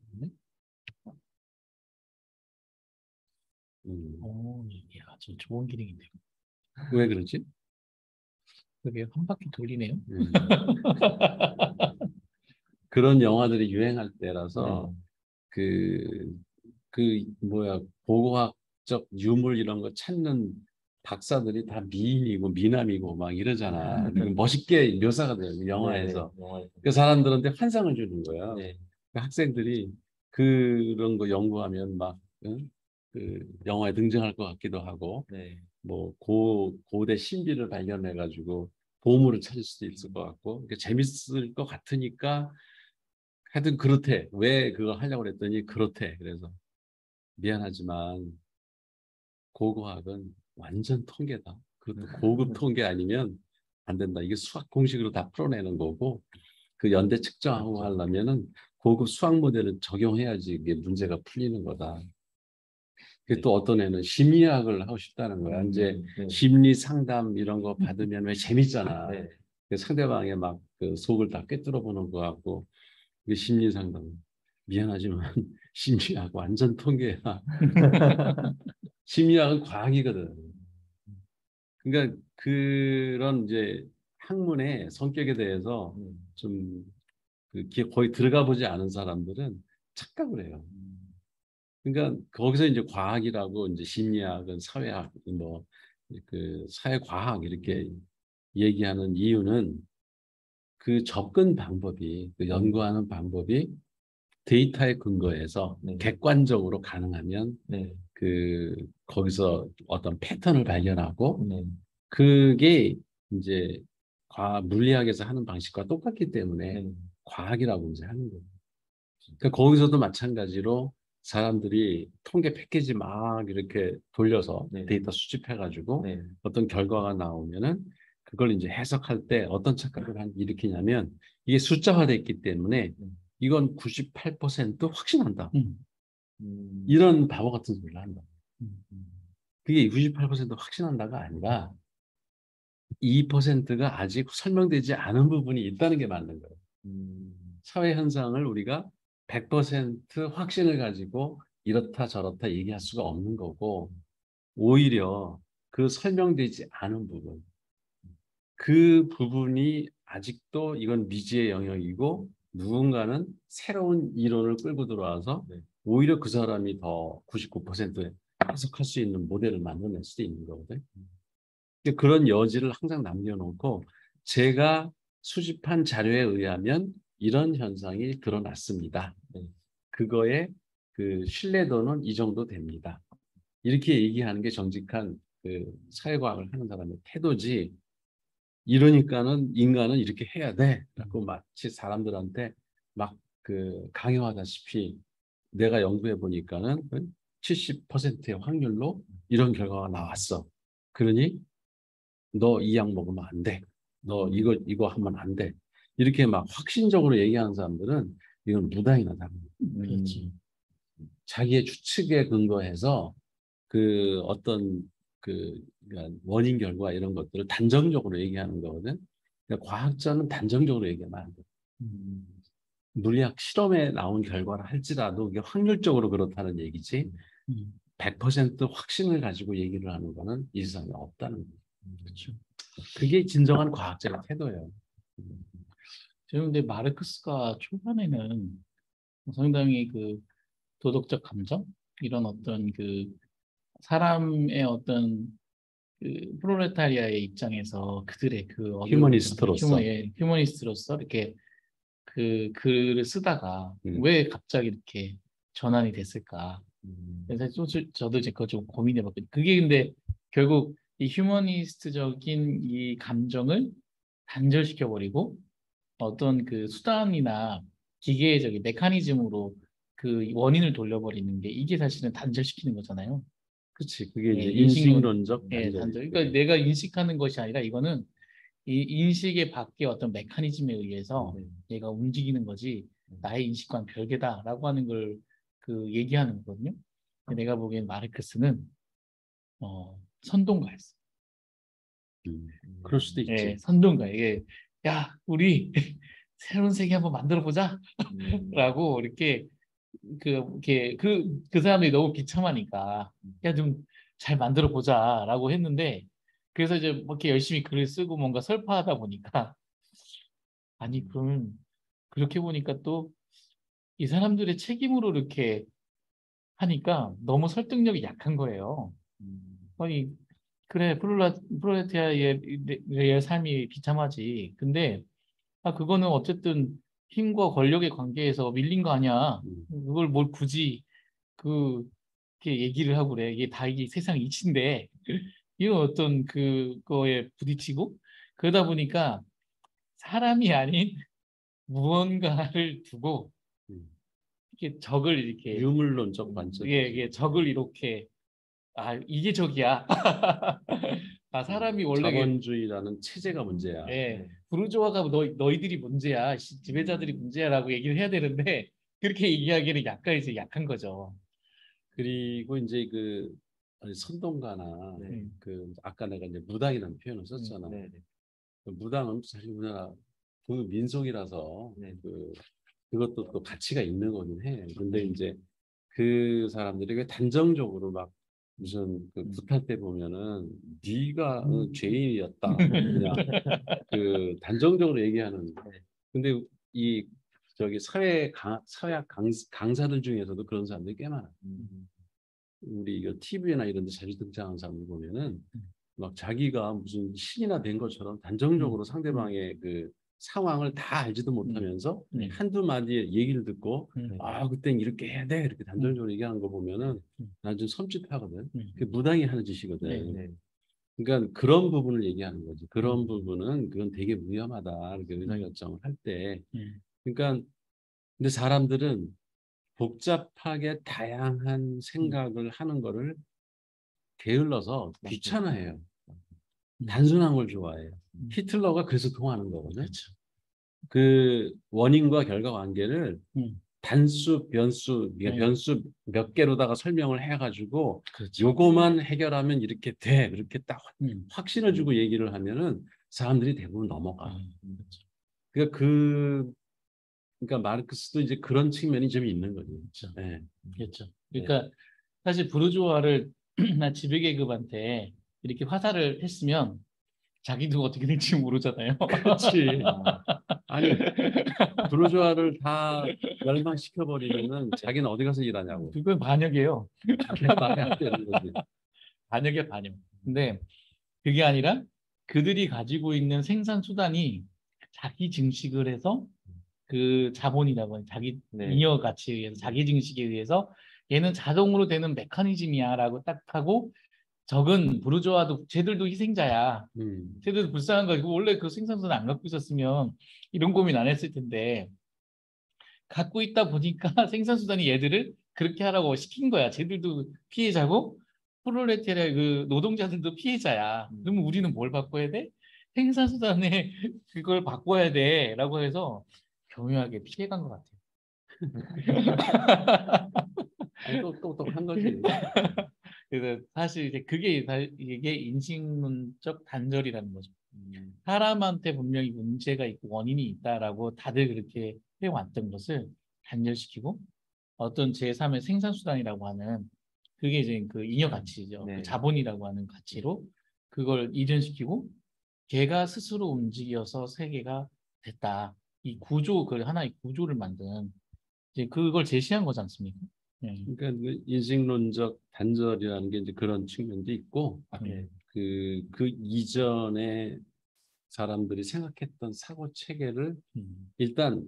야, 저 좋은 기능인데. 왜 그러지? 그게 한 바퀴 돌리네요. 그런 영화들이 유행할 때라서 네. 뭐야 고고학적 유물 이런 거 찾는 박사들이 다 미인이고 미남이고 막 이러잖아. 멋있게 묘사가 돼요 영화에서. 네. 영화에서. 그 사람들한테 환상을 주는 거야. 네. 그 학생들이 그런 거 연구하면 막 응? 그 영화에 등장할 것 같기도 하고 네. 뭐 고대 신비를 발견해 가지고 보물을 찾을 수도 있을 것 같고 그러니까 재밌을 것 같으니까 하여튼 그렇대. 왜 그거 하려고 그랬더니 그렇대. 그래서 미안하지만 고고학은 완전 통계다. 그것도 고급 통계 아니면 안 된다. 이게 수학 공식으로 다 풀어내는 거고 그 연대 측정하고 하려면은 고급 수학 모델을 적용해야지 이게 문제가 풀리는 거다. 네. 또 어떤 애는 심리학을 하고 싶다는 거야. 이제 네. 심리 상담 이런 거 받으면 왜 재밌잖아. 네. 그 상대방의 막 그 속을 다 꿰뚫어 보는 거 같고 그 심리 상담. 미안하지만 심리학 완전 통계야. 심리학은 과학이거든. 그러니까 그런 이제 학문의 성격에 대해서 좀 거의 들어가 보지 않은 사람들은 착각을 해요. 그러니까 거기서 이제 과학이라고 이제 심리학은 사회학 뭐 그 사회과학 이렇게 얘기하는 이유는 그 접근 방법이 그 연구하는 방법이 데이터에 근거해서 네. 객관적으로 가능하면 네. 그 거기서 어떤 패턴을 발견하고 네. 그게 이제 물리학에서 하는 방식과 똑같기 때문에 네. 과학이라고 이제 하는 거예요. 그러니까 거기서도 마찬가지로 사람들이 통계 패키지 막 이렇게 돌려서 네. 데이터 수집해가지고 네. 어떤 결과가 나오면은 그걸 이제 해석할 때 어떤 착각을 일으키냐면 이게 숫자화됐기 때문에 이건 98% 확신한다. 이런 바보 같은 소리를 한다. 그게 98% 확신한다가 아니라 2%가 아직 설명되지 않은 부분이 있다는 게 맞는 거예요. 사회 현상을 우리가 100% 확신을 가지고 이렇다 저렇다 얘기할 수가 없는 거고, 오히려 그 설명되지 않은 부분, 그 부분이 아직도 이건 미지의 영역이고 누군가는 새로운 이론을 끌고 들어와서 오히려 그 사람이 더 99% 해석할 수 있는 모델을 만들어낼 수도 있는 거거든. 그런 여지를 항상 남겨놓고 제가 수집한 자료에 의하면 이런 현상이 드러났습니다. 그거의 그 신뢰도는 이 정도 됩니다. 이렇게 얘기하는 게 정직한 그 사회과학을 하는 사람의 태도지. 이러니까는 인간은 이렇게 해야 돼. 라고 마치 사람들한테 막 그 강요하다시피 내가 연구해 보니까는 70%의 확률로 이런 결과가 나왔어. 그러니 너 이 약 먹으면 안 돼. 너 이거 하면 안 돼. 이렇게 막 확신적으로 얘기하는 사람들은 이건 무당이나 다릅니다. 그렇지. 자기의 추측에 근거해서 그 어떤 그 그러니까 원인 결과 이런 것들을 단정적으로 얘기하는 거거든. 그러니까 과학자는 단정적으로 얘기하면 안 돼. 물리학 실험에 나온 결과를 할지라도 이게 확률적으로 그렇다는 얘기지. 100% 확신을 가지고 얘기를 하는 거는 이 세상에 없다는 거예요. 그렇죠. 그게 진정한 과학자의 태도예요. 저는 근데 마르크스가 초반에는 상당히 그 도덕적 감정 이런 어떤 그 사람의 어떤 그 프롤레타리아의 입장에서 그들의 그 휴머니스트로서. 휴머니스트로서 이렇게 그 글을 쓰다가 왜 갑자기 이렇게 전환이 됐을까? 그래서 저도 이제 그거 좀 고민해봤거든요. 그게 근데 결국 이 휴머니스트적인 이 감정을 단절시켜버리고 어떤 그 수단이나 기계적인 메커니즘으로 그 원인을 돌려버리는 게 이게 사실은 단절시키는 거잖아요. 그렇지. 그게 예, 이제 인식론, 인식론적 예, 단절. 단절. 그러니까 내가 인식하는 것이 아니라 이거는 이 인식의 밖의 어떤 메커니즘에 의해서 얘가 움직이는 거지 나의 인식과는 별개다라고 하는 걸 그 얘기하는 거거든요. 근데 내가 보기엔 마르크스는 선동가였어. 그럴 수도 있지. 예, 선동가. 이게 야 우리 새로운 세계 한번 만들어 보자. 라고 이렇게 그 사람들이 너무 비참하니까 야 좀 잘 만들어 보자라고 했는데 그래서 이제 뭐 이렇게 열심히 글을 쓰고 뭔가 설파하다 보니까 아니 그러면 그렇게 보니까 또 이 사람들의 책임으로 이렇게 하니까 너무 설득력이 약한 거예요. 아니 그래 프롤레타리아의 삶이 비참하지. 근데 그거는 어쨌든 힘과 권력의 관계에서 밀린 거 아니야. 그걸 뭘 굳이 그렇게 얘기를 하고 그래. 이게 세상 이치인데 이런 어떤 그거에 부딪히고 그러다 보니까 사람이 아닌 무언가를 두고 이렇게 적을 이렇게 유물론적 관점. 이게 적을 이렇게 이게 적이야. 사람이 원래 자본주의라는 체제가 문제야. 예, 부르주아가 너희들이 문제야. 지배자들이 문제야라고 얘기를 해야 되는데 그렇게 얘기하기는 약간 이제 약한 거죠. 그리고 이제 그 선동가나 그 아까 내가 이제 무당이라는 표현을 썼잖아. 그 무당은 사실 우리나라 민속이라서 그것도 또 가치가 있는 거긴 해. 근데 이제 그 사람들이 왜 단정적으로 막 무슨 그 구탈 때 보면은 네가 죄인이었다 그냥 그 단정적으로 얘기하는. 근데 이 저기 사회학 강사들 중에서도 그런 사람들이 꽤 많아. 우리 이거 TV나 이런 데 자주 등장하는 사람들 보면은 막 자기가 무슨 신이나 된 것처럼 단정적으로 상대방의 그 상황을 다 알지도 못하면서 한두 마디의 얘기를 듣고 그땐 이렇게 해야 돼 이렇게 단정적으로 얘기하는 거 보면은 난 좀 섬찟하거든. 그게 무당이 하는 짓이거든. 그러니까 그런 부분을 얘기하는 거지. 그런 부분은 그건 되게 위험하다 이렇게 의사결정을 할 때. 그러니까 근데 사람들은 복잡하게 다양한 생각을 하는 거를 게을러서 귀찮아해요. 단순한 걸 좋아해요. 히틀러가 그래서 통하는 거거든. 그 원인과 결과 관계를 음, 단수, 변수, 네. 변수 몇 개로다가 설명을 해가지고 그렇죠. 요거만 해결하면 이렇게 돼. 그렇게 딱 확신을 주고 음. 얘기를 하면은 사람들이 대부분 넘어가. 그렇죠. 그러니까 그러니까 마르크스도 이제 그런 측면이 좀 있는 거죠. 그렇죠. 네. 그렇죠. 네. 그러니까 사실 부르주아를 나 지배계급한테 이렇게 화살을 했으면 자기도 어떻게 될지 모르잖아요. 그렇지. 아, 아니 부르주아를 다 멸망시켜 버리면은 자기는 어디 가서 일하냐고. 그건 반역이에요. 그게 말이 안 되는 거지. 반역이야, 반역. 근데 그게 아니라 그들이 가지고 있는 생산 수단이 자기 증식을 해서 그 자본이라고 하는 자기 네. 잉여 가치에 의해서 자기 증식에 의해서 얘는 자동으로 되는 메커니즘이야라고 딱 하고 적은 부르주아도 쟤들도 희생자야. 쟤들도 불쌍한 거야. 원래 그 생산수단 안 갖고 있었으면 이런 고민 안 했을 텐데 갖고 있다 보니까 생산수단이 얘들을 그렇게 하라고 시킨 거야. 쟤들도 피해자고 프롤레타리아 그 노동자들도 피해자야. 그러면 우리는 뭘 바꿔야 돼? 생산수단에 그걸 바꿔야 돼라고 해서 교묘하게 피해간 것 같아요. 아니 또 똑똑한 거지. 그래서 사실 이제 이게 인식론적 단절이라는 거죠. 음. 사람한테 분명히 문제가 있고 원인이 있다라고 다들 그렇게 해왔던 것을 단절시키고 어떤 제3의 생산수단이라고 하는 그게 이제 그 잉여 가치죠. 네. 그 자본이라고 하는 가치로 그걸 이전시키고 걔가 스스로 움직여서 세계가 됐다. 이 구조, 그 하나의 구조를 만든 이제 그걸 제시한 거지 않습니까? 네. 그러니까 그 인식론적 단절이라는 게 이제 그런 측면도 있고 네. 그 이전에 사람들이 생각했던 사고 체계를 일단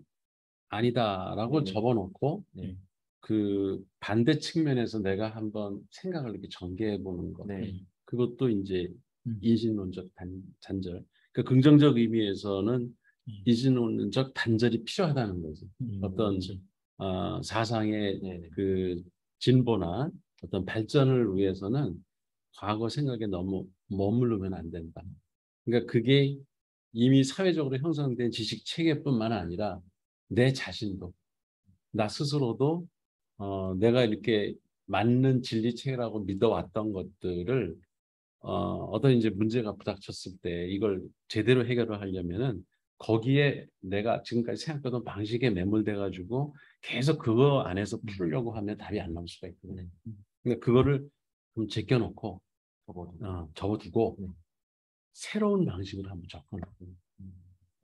아니다라고 네네. 접어놓고 네. 그 반대 측면에서 내가 한번 생각을 이렇게 전개해 보는 것. 네. 그것도 이제 음. 인식론적 단절. 그 긍정적 의미에서는 인식론적 단절이 필요하다는 거죠. 어떤 그렇죠. 사상의 네네. 그 진보나 어떤 발전을 위해서는 과거 생각에 너무 머무르면 안 된다. 그러니까 그게 이미 사회적으로 형성된 지식 체계뿐만 아니라 내 자신도 나 스스로도 내가 맞는 진리 체계라고 믿어왔던 것들을 어떤 이제 문제가 부닥쳤을 때 이걸 제대로 해결을 하려면은 거기에 내가 지금까지 생각하던 방식에 매몰돼 가지고 계속 그거 안에서 풀려고 하면 답이 안 나올 수가 있거든요. 그러니까 그거를 좀 제껴놓고 접어두고 네. 새로운 방식으로 한번 접근하고 네.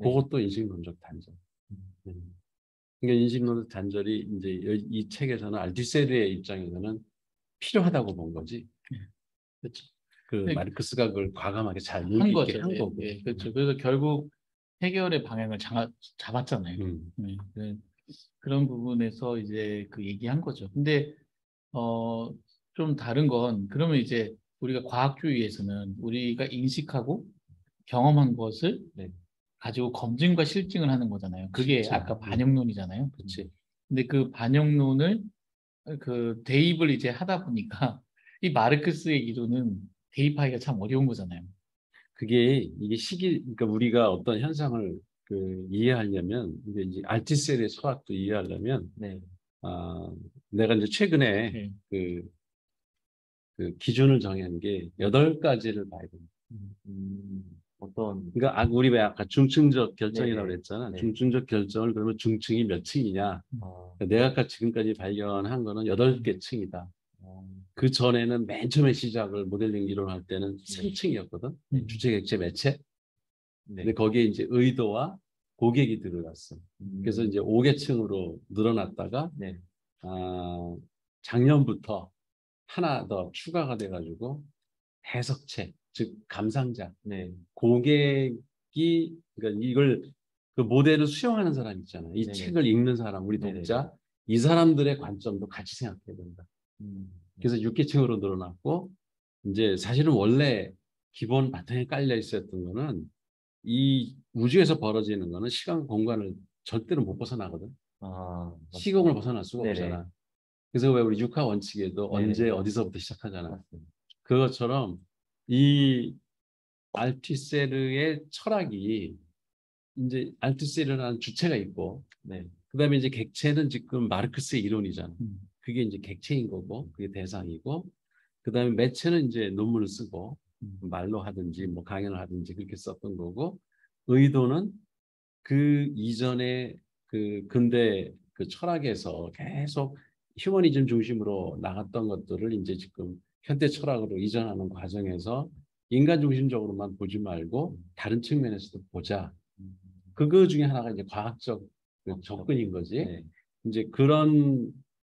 그것도 인식론적 단절. 그러니까 인식론적 단절이 이제 이 책에서는 알투세르의 입장에서는 필요하다고 본 거지. 그렇죠. 그 네. 마르크스가 그걸 과감하게 잘 한 의미 있게 거죠. 한 예, 거고. 예, 그렇죠. 그래서 결국 해결의 방향을 잡았잖아요. 네, 그런 부분에서 이제 그 얘기한 거죠. 근데 어, 좀 다른 건 그러면 이제 우리가 과학주의에서는 우리가 인식하고 경험한 것을 네. 가지고 검증과 실증을 하는 거잖아요. 그게 실증. 아까 반영론이잖아요. 그렇지. 근데 그 반영론을 그 대입을 이제 하다 보니까 이 마르크스의 이론은 대입하기가 참 어려운 거잖아요. 이게 그러니까 우리가 어떤 현상을 이해하려면 이제 알티셀의 수학도 이해하려면 네. 내가 이제 최근에 네. 그 기준을 정한 게 8가지를 봐야 됩니다. 어떤 그러니까 우리 왜 아까 중층적 결정이라고 네네. 그랬잖아. 네. 중층적 결정을 그러면 중층이 몇 층이냐. 아, 그러니까 내가 아까 지금까지 발견한 거는 8개 층이다. 아, 그 전에는 맨 처음에 시작을 모델링 이론할 때는 3층이었거든. 주체, 객체, 매체. 네. 근데 거기에 이제 의도와 고객이 들어갔어. 그래서 이제 5개층으로 늘어났다가 네. 작년부터 하나 더 추가가 돼가지고 해석체, 즉 감상자, 네. 고객이 그러니까 이걸 그 모델을 수용하는 사람 있잖아. 이 네네. 책을 읽는 사람, 우리 네네. 독자, 이 사람들의 관점도 같이 생각해야 된다. 그래서 6계층으로 늘어났고 이제 사실은 원래 기본 바탕에 깔려 있었던 거는 이 우주에서 벌어지는 거는 시간 공간을 절대로 못 벗어나거든. 아, 시공을 벗어날 수가 네네. 없잖아. 그래서 왜 우리 육하 원칙에도 네네. 언제 어디서부터 시작하잖아. 맞습니다. 그것처럼 이 알티세르의 철학이 이제 알투세르라는 주체가 있고, 네. 그다음에 이제 객체는 지금 마르크스의 이론이잖아. 음. 그게 이제 객체인 거고, 그게 대상이고, 그다음에 매체는 이제 논문을 쓰고 말로 하든지 뭐 강연을 하든지 그렇게 썼던 거고, 의도는 그 이전에 그 근대 그 철학에서 계속 휴머니즘 중심으로 나갔던 것들을 이제 지금 현대 철학으로 이전하는 과정에서 인간 중심적으로만 보지 말고 다른 측면에서도 보자. 그거 중에 하나가 이제 과학적 그 접근인 거지. 네. 이제 그런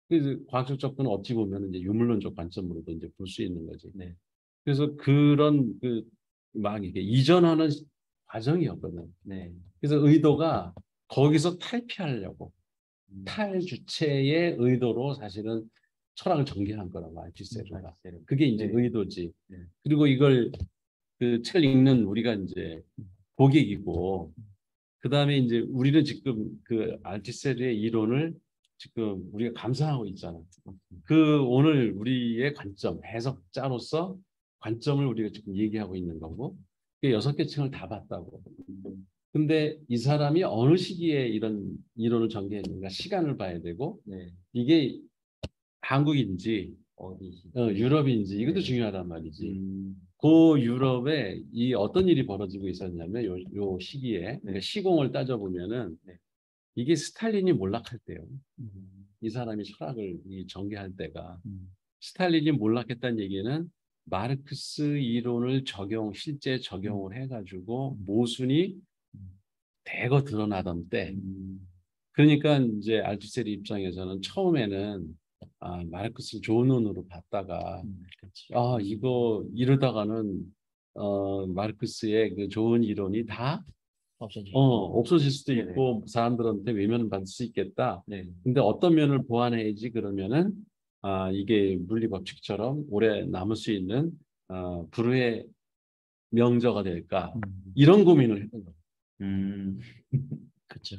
그 과학적 접근은 어찌 보면 이제 유물론적 관점으로도 이제 볼 수 있는 거지. 네. 그래서 그런 그 막 이게 이전하는 과정이었거든. 네. 그래서 의도가 거기서 탈피하려고 탈주체의 의도로 사실은 철학을 전개한 거라고 알투세르가. 알투세르. 그게 이제 네. 의도지. 네. 그리고 이걸 그 책을 읽는 우리가 이제 고객이고, 그 다음에 이제 우리는 지금 그 알투세르의 이론을 지금 우리가 감상하고 있잖아. 그 오늘 우리의 관점, 해석자로서 관점을 우리가 지금 얘기하고 있는 거고, 그 6개 층을 다 봤다고. 근데 이 사람이 어느 시기에 이런 이론을 전개했는가 시간을 봐야 되고, 네. 이게 한국인지 어디시? 유럽인지 이것도 네. 중요하단 말이지. 그 유럽에 이 어떤 일이 벌어지고 있었냐면 요 시기에 그러니까 시공을 따져보면은 네. 이게 스탈린이 몰락할 때요. 음. 이 사람이 철학을 전개할 때가 음. 스탈린이 몰락했다는 얘기는 마르크스 이론을 실제 적용을 해가지고 모순이 대거 드러나던 때. 그러니까 이제 알투세르 입장에서는 처음에는 마르크스를 좋은 눈으로 봤다가 이거 이러다가는 마르크스의 그 좋은 이론이 다 없어질 수도 네네. 있고 사람들한테 외면을 받을 수 있겠다. 네. 근데 어떤 면을 보완해야지 그러면은 이게 물리 법칙처럼 오래 남을 수 있는 불후의 명저가 될까 이런 고민을 했던 거예요. 그렇죠.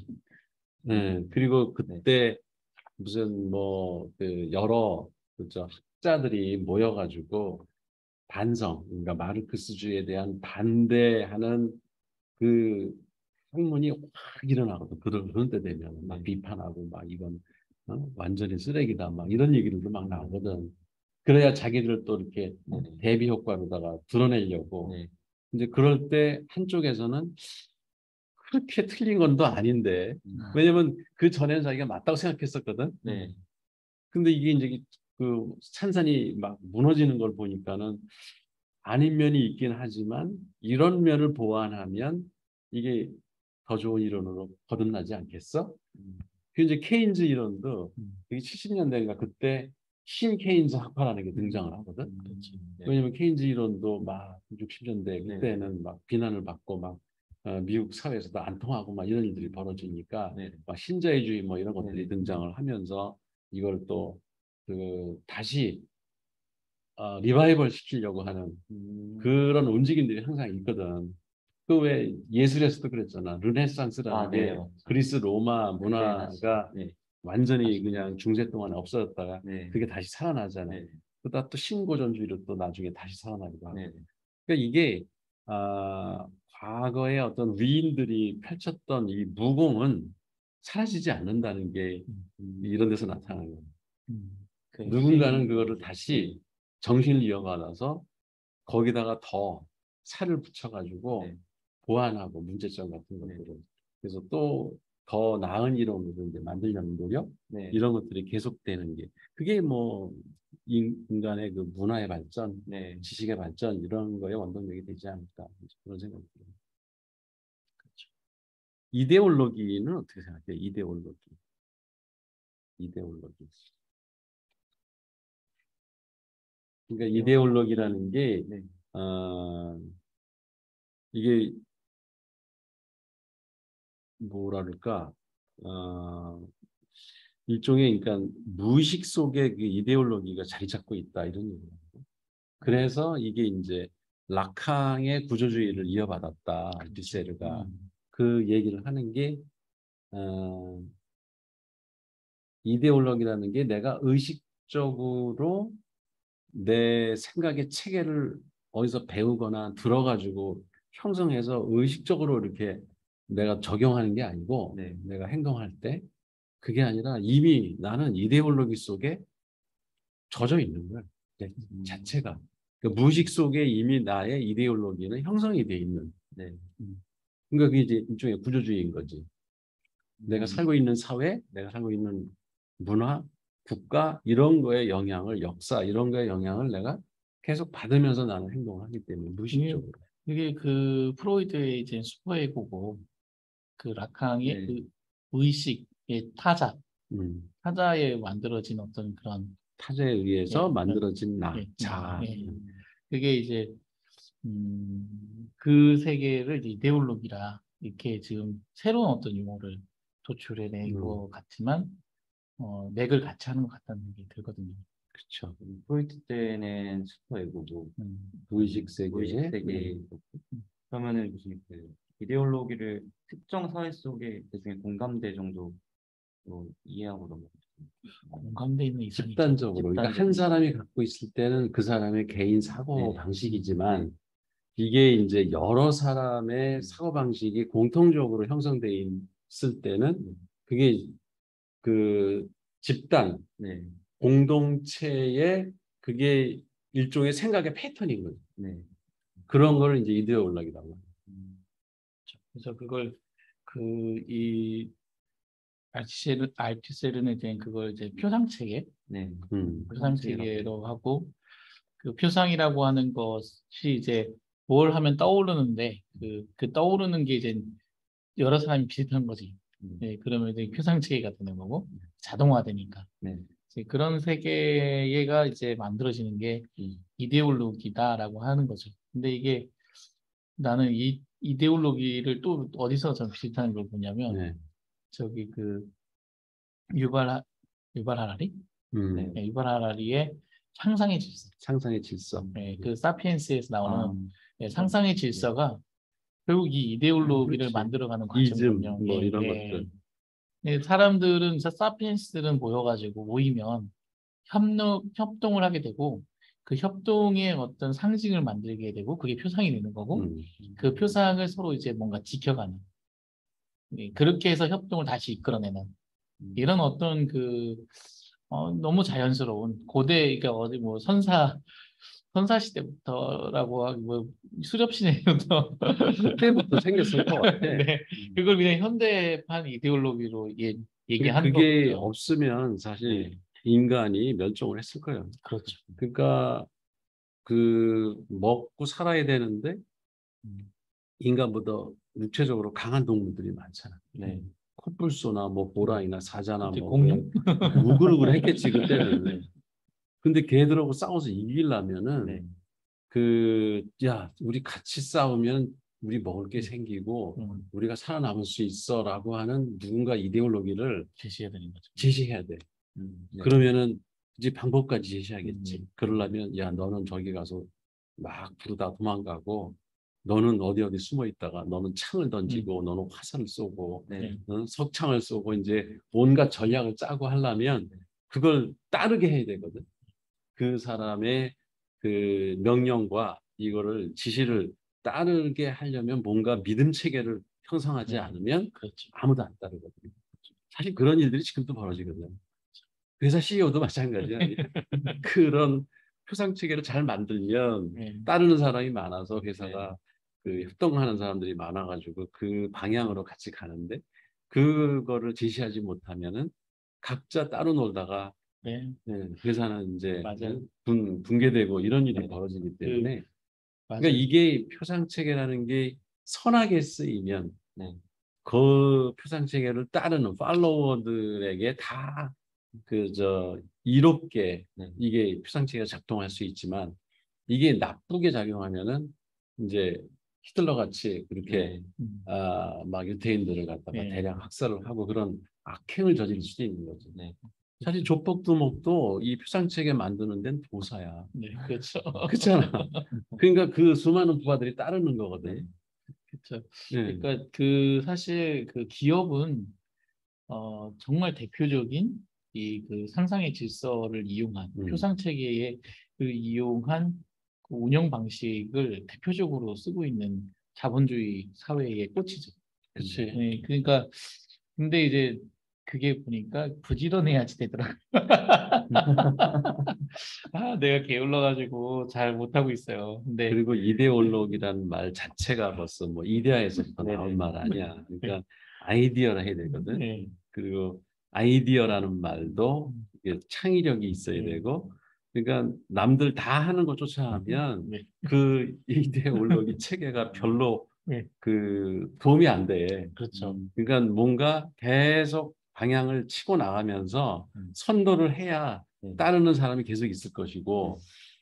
네, 그리고 그때 무슨 뭐 그 여러 그저 학자들이 모여가지고 그러니까 마르크스주의에 대한 반대하는 그 학문이 확 일어나거든. 그런 때 되면 막 비판하고 막 이건 완전히 쓰레기다 막 이런 얘기들도 막 나오거든. 그래야 자기들 또 이렇게 대비 효과로다가 드러내려고. 네. 이제 그럴 때 한쪽에서는 그렇게 틀린 건 또 아닌데, 왜냐면 그 전에는 자기가 맞다고 생각했었거든. 네. 근데 이게 이제 그 찬산이 막 무너지는 걸 보니까는 아닌 면이 있긴 하지만 이런 면을 보완하면 이게 더 좋은 이론으로 거듭나지 않겠어? 그 이제 케인즈 이론도 이게 70년대인가 그때 신 케인즈 학파라는 게 등장을 하거든. 네. 왜냐면 케인즈 이론도 막 60년대 네. 그때는 막 비난을 받고 막 미국 사회에서도 안 통하고 막 이런 일들이 벌어지니까 네. 막 신자유주의 뭐 이런 것들이 네. 등장을 하면서 이걸 또 다시 리바이벌 시키려고 하는 그런 움직임들이 항상 있거든. 그 왜 예술에서도 그랬잖아. 르네상스라는 게 네. 그리스 로마 그때 문화가 네. 완전히 그냥 중세 동안에 없어졌다가 네. 그게 다시 살아나잖아. 네. 그러다 또 신고전주의로 또 나중에 다시 살아나기도 하고. 네. 그러니까 이게 과거의 어떤 위인들이 펼쳤던 이 무공은 사라지지 않는다는 게 이런 데서 나타나는 거예요. 그 누군가는 그거를 다시 정신을 이어받아서 거기다가 더 살을 붙여가지고 네. 보완하고 문제점 같은 것들을 그래서 또 더 나은 이론으로 이제 만들려는 노력 네. 이런 것들이 계속되는 게 그게 뭐 인간의 그 문화의 발전, 네. 지식의 발전 이런 거에 원동력이 되지 않을까 그런 생각이 들어요. 그렇죠. 이데올로기는 어떻게 생각해요? 이데올로기. 그러니까 이데올로기라는 게 네. 이게 뭐랄까 일종의 그러니까 무의식 속에 그 이데올로기가 자리 잡고 있다 이런 얘기예요. 그래서 이게 이제 라캉의 구조주의를 이어받았다 알투세르가 그 얘기를 하는 게 이데올로기라는 게 내가 의식적으로 내 생각의 체계를 어디서 배우거나 들어가지고 형성해서 의식적으로 이렇게 내가 적용하는 게 아니고 네. 내가 행동할 때 그게 아니라 이미 나는 이데올로기 속에 젖어 있는 거야. 내 자체가. 그 무의식 속에 이미 나의 이데올로기는 형성이 돼 있는. 네. 그러니까 그게 이제 일종의 구조주의인 거지. 내가 살고 있는 사회, 내가 살고 있는 문화, 국가 이런 거에 영향을 역사 이런 거에 영향을 내가 계속 받으면서 나는 행동을 하기 때문에 무의식적으로. 이게 그 프로이드의 이제 슈퍼에고고 그 라캉의 네. 그 의식의 음. 타자에 만들어진 어떤 그런 타자에 의해서 예, 만들어진 나, 예, 자. 예. 그게 이제 그 세계를 이제 이데올로기라 이렇게 지금 새로운 어떤 유머를 도출해낸 것 같지만 맥을 같이 하는 것 같다는 생각이 들거든요. 그렇죠. 프로이트 때는 슈퍼에고고 무의식 세계에 무의식 세계 그러면은 무슨 그 이데올로기를 특정 사회 속에 대중의 공감대 정도로 이해하고 넘어가죠. 공감대 있는 이상이죠. 집단적으로. 그러니까 한 집단적으로. 사람이 갖고 있을 때는 그 사람의 개인 사고 네. 방식이지만 이게 이제 여러 사람의 사고 방식이 공통적으로 형성돼 있을 때는 그게 그 집단 네. 공동체의 그게 일종의 생각의 패턴인 거죠. 네. 그런 거를 이제 이데올로기라고 합니다. 그래서 그걸 이 알티셀은 이제 그걸 이제 표상체계, 네. 표상체계로 하고 그 표상이라고 하는 것이 이제 뭘 하면 떠오르는데 그 떠오르는 게 이제 여러 사람이 비슷한 거지. 네, 그러면 이제 표상체계가 되는 거고 자동화되니까. 네. 이제 그런 세계가 이제 만들어지는 게 이데올로기다라고 하는 거죠. 근데 이게 나는 이 이데올로기를 또 어디서 좀 비슷한 걸 보냐면 네. 저기 그 유발 하라리? 음. 네, 유발 하라리의 상상의 질서. 상상의 질서. 네, 그 사피엔스에서 나오는 네, 그렇죠. 상상의 질서가 결국 이 이데올로기를 그렇지. 만들어가는 이즘 과정이거든요. 뭐 예, 이런 예. 것들. 네, 사람들은 사피엔스들은 모여가지고 모이면 협동을 하게 되고 그 협동의 어떤 상징을 만들게 되고 그게 표상이 되는 거고 그 표상을 서로 이제 뭔가 지켜가는 그렇게 해서 협동을 다시 이끌어내는 이런 어떤 너무 자연스러운 고대 그러니까 어디 뭐 선사 시대부터라고 하기 뭐 수렵 시대부터 그때부터 생겼을 것 같아. 네, 그걸 그냥 현대판 이데올로기로 얘기하는 그게 거죠. 없으면 사실 인간이 멸종을 했을 거예요. 그렇죠. 그러니까 그 먹고 살아야 되는데 인간보다 육체적으로 강한 동물들이 많잖아. 네. 코뿔소나 뭐 보라이나 사자나 그때 뭐 공룡? 우글우글 했겠지 그때는. 근데 걔들하고 싸워서 이기려면은 야 우리 같이 싸우면 우리 먹을 게 생기고 우리가 살아남을 수 있어라고 하는 누군가 이데올로기를 제시해야 되는 거죠. 제시해야 돼. 그러면은 이제 방법까지 제시하겠지. 그러려면 야 너는 저기 가서 막 부르다 도망가고 너는 어디 숨어 있다가 너는 창을 던지고 너는 화살을 쏘고 석창을 쏘고 이제 온갖 전략을 짜고 하려면 그걸 따르게 해야 되거든. 그 사람의 그 명령과 이거를 지시를 따르게 하려면 뭔가 믿음 체계를 형성하지 않으면 그렇죠. 아무도 안 따르거든요. 사실 그런 일들이 지금도 벌어지거든요. 회사 CEO도 마찬가지야. 그런 표상 체계를 잘 만들면 따르는 사람이 많아서 회사가 그 협동하는 사람들이 많아가지고 그 방향으로 같이 가는데 그거를 제시하지 못하면은 각자 따로 놀다가 회사는 이제 맞아요. 붕괴되고 이런 일이 벌어지기 때문에 그러니까 이게 표상 체계라는 게 선하게 쓰이면 그 표상 체계를 따르는 팔로워들에게 다 이롭게 이게 표상체계가 작동할 수 있지만 이게 나쁘게 작용하면은 이제 히틀러 같이 그렇게 막 유태인들을 갖다가 대량 학살을 하고 그런 악행을 저지를 수도 있는 거죠. 사실 조폭두목도 이 표상체계 만드는 데는 도사야. 네, 그렇죠. 그렇잖아. 그러니까 그 수많은 부하들이 따르는 거거든. 그렇죠. 그러니까 사실 그 기업은 정말 대표적인 그 상상의 질서를 이용한 표상 체계에 이용한 그 운영 방식을 대표적으로 쓰고 있는 자본주의 사회의 꽃이죠. 그치. 네, 그러니까 근데 이제 그게 보니까 부지런해야지 되더라고요. 아, 내가 게을러가지고 잘 못하고 있어요. 근데 그리고 이데올로기라는 말 자체가 벌써 뭐 이데아에서부터 나온 네네. 말 아니야. 네, 그러니까 아이디어라 해야 되거든. 네, 그리고 아이디어라는 말도 이게 창의력이 있어야 네, 되고, 그러니까 남들 다 하는 거 쫓아하면 네, 그 이데올로기 체계가 별로 네, 그 도움이 안 돼. 그렇죠. 그러니까 뭔가 계속 방향을 치고 나가면서 선도를 해야 네. 따르는 사람이 계속 있을 것이고,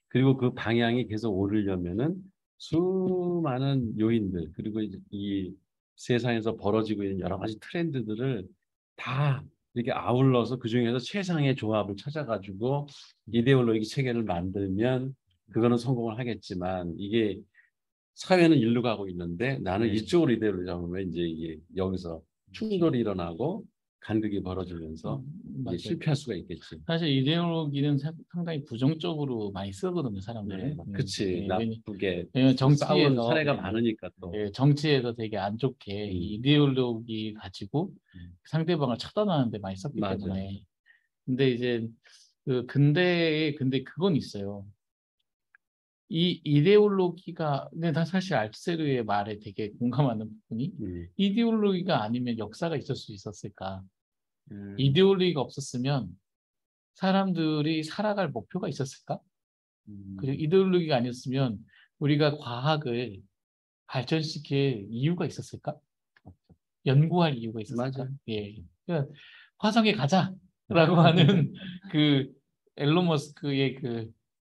그리고 그 방향이 계속 오르려면은 수많은 요인들, 그리고 이 세상에서 벌어지고 있는 여러 가지 트렌드들을 다 이렇게 아울러서 그 중에서 최상의 조합을 찾아가지고 이데올로기 체계를 만들면 그거는 성공을 하겠지만, 이게 사회는 일로 가고 있는데 나는 네. 이쪽으로 이대로 잡으면 이제 이게 여기서 충돌이 일어나고 간극이 벌어지면서 이게 맞아요. 실패할 수가 있겠지. 사실 이데올로기는 상당히 부정적으로 많이 쓰거든요, 사람들은. 그치. 나쁘게 왜냐면 싸운 정치에서 사례가 많으니까 또. 정치에서 되게 안 좋게 음, 이데올로기 가지고 상대방을 차단하는 데 많이 썼기 맞아. 때문에. 근데 이제 그 근데 그건 있어요. 이 이데올로기가 근데 나 사실 알츠르의 말에 되게 공감하는 부분이, 음, 이데올로기가 아니면 역사가 있을 수 있었을까? 음, 이데올로기가 없었으면 사람들이 살아갈 목표가 있었을까? 그리고 음, 이데올로기가 아니었으면 우리가 과학을 발전시킬 이유가 있었을까? 연구할 이유가 있었을까? 맞아. 예. 그러니까 화성에 가자라고 하는 그 앨런 머스크의 그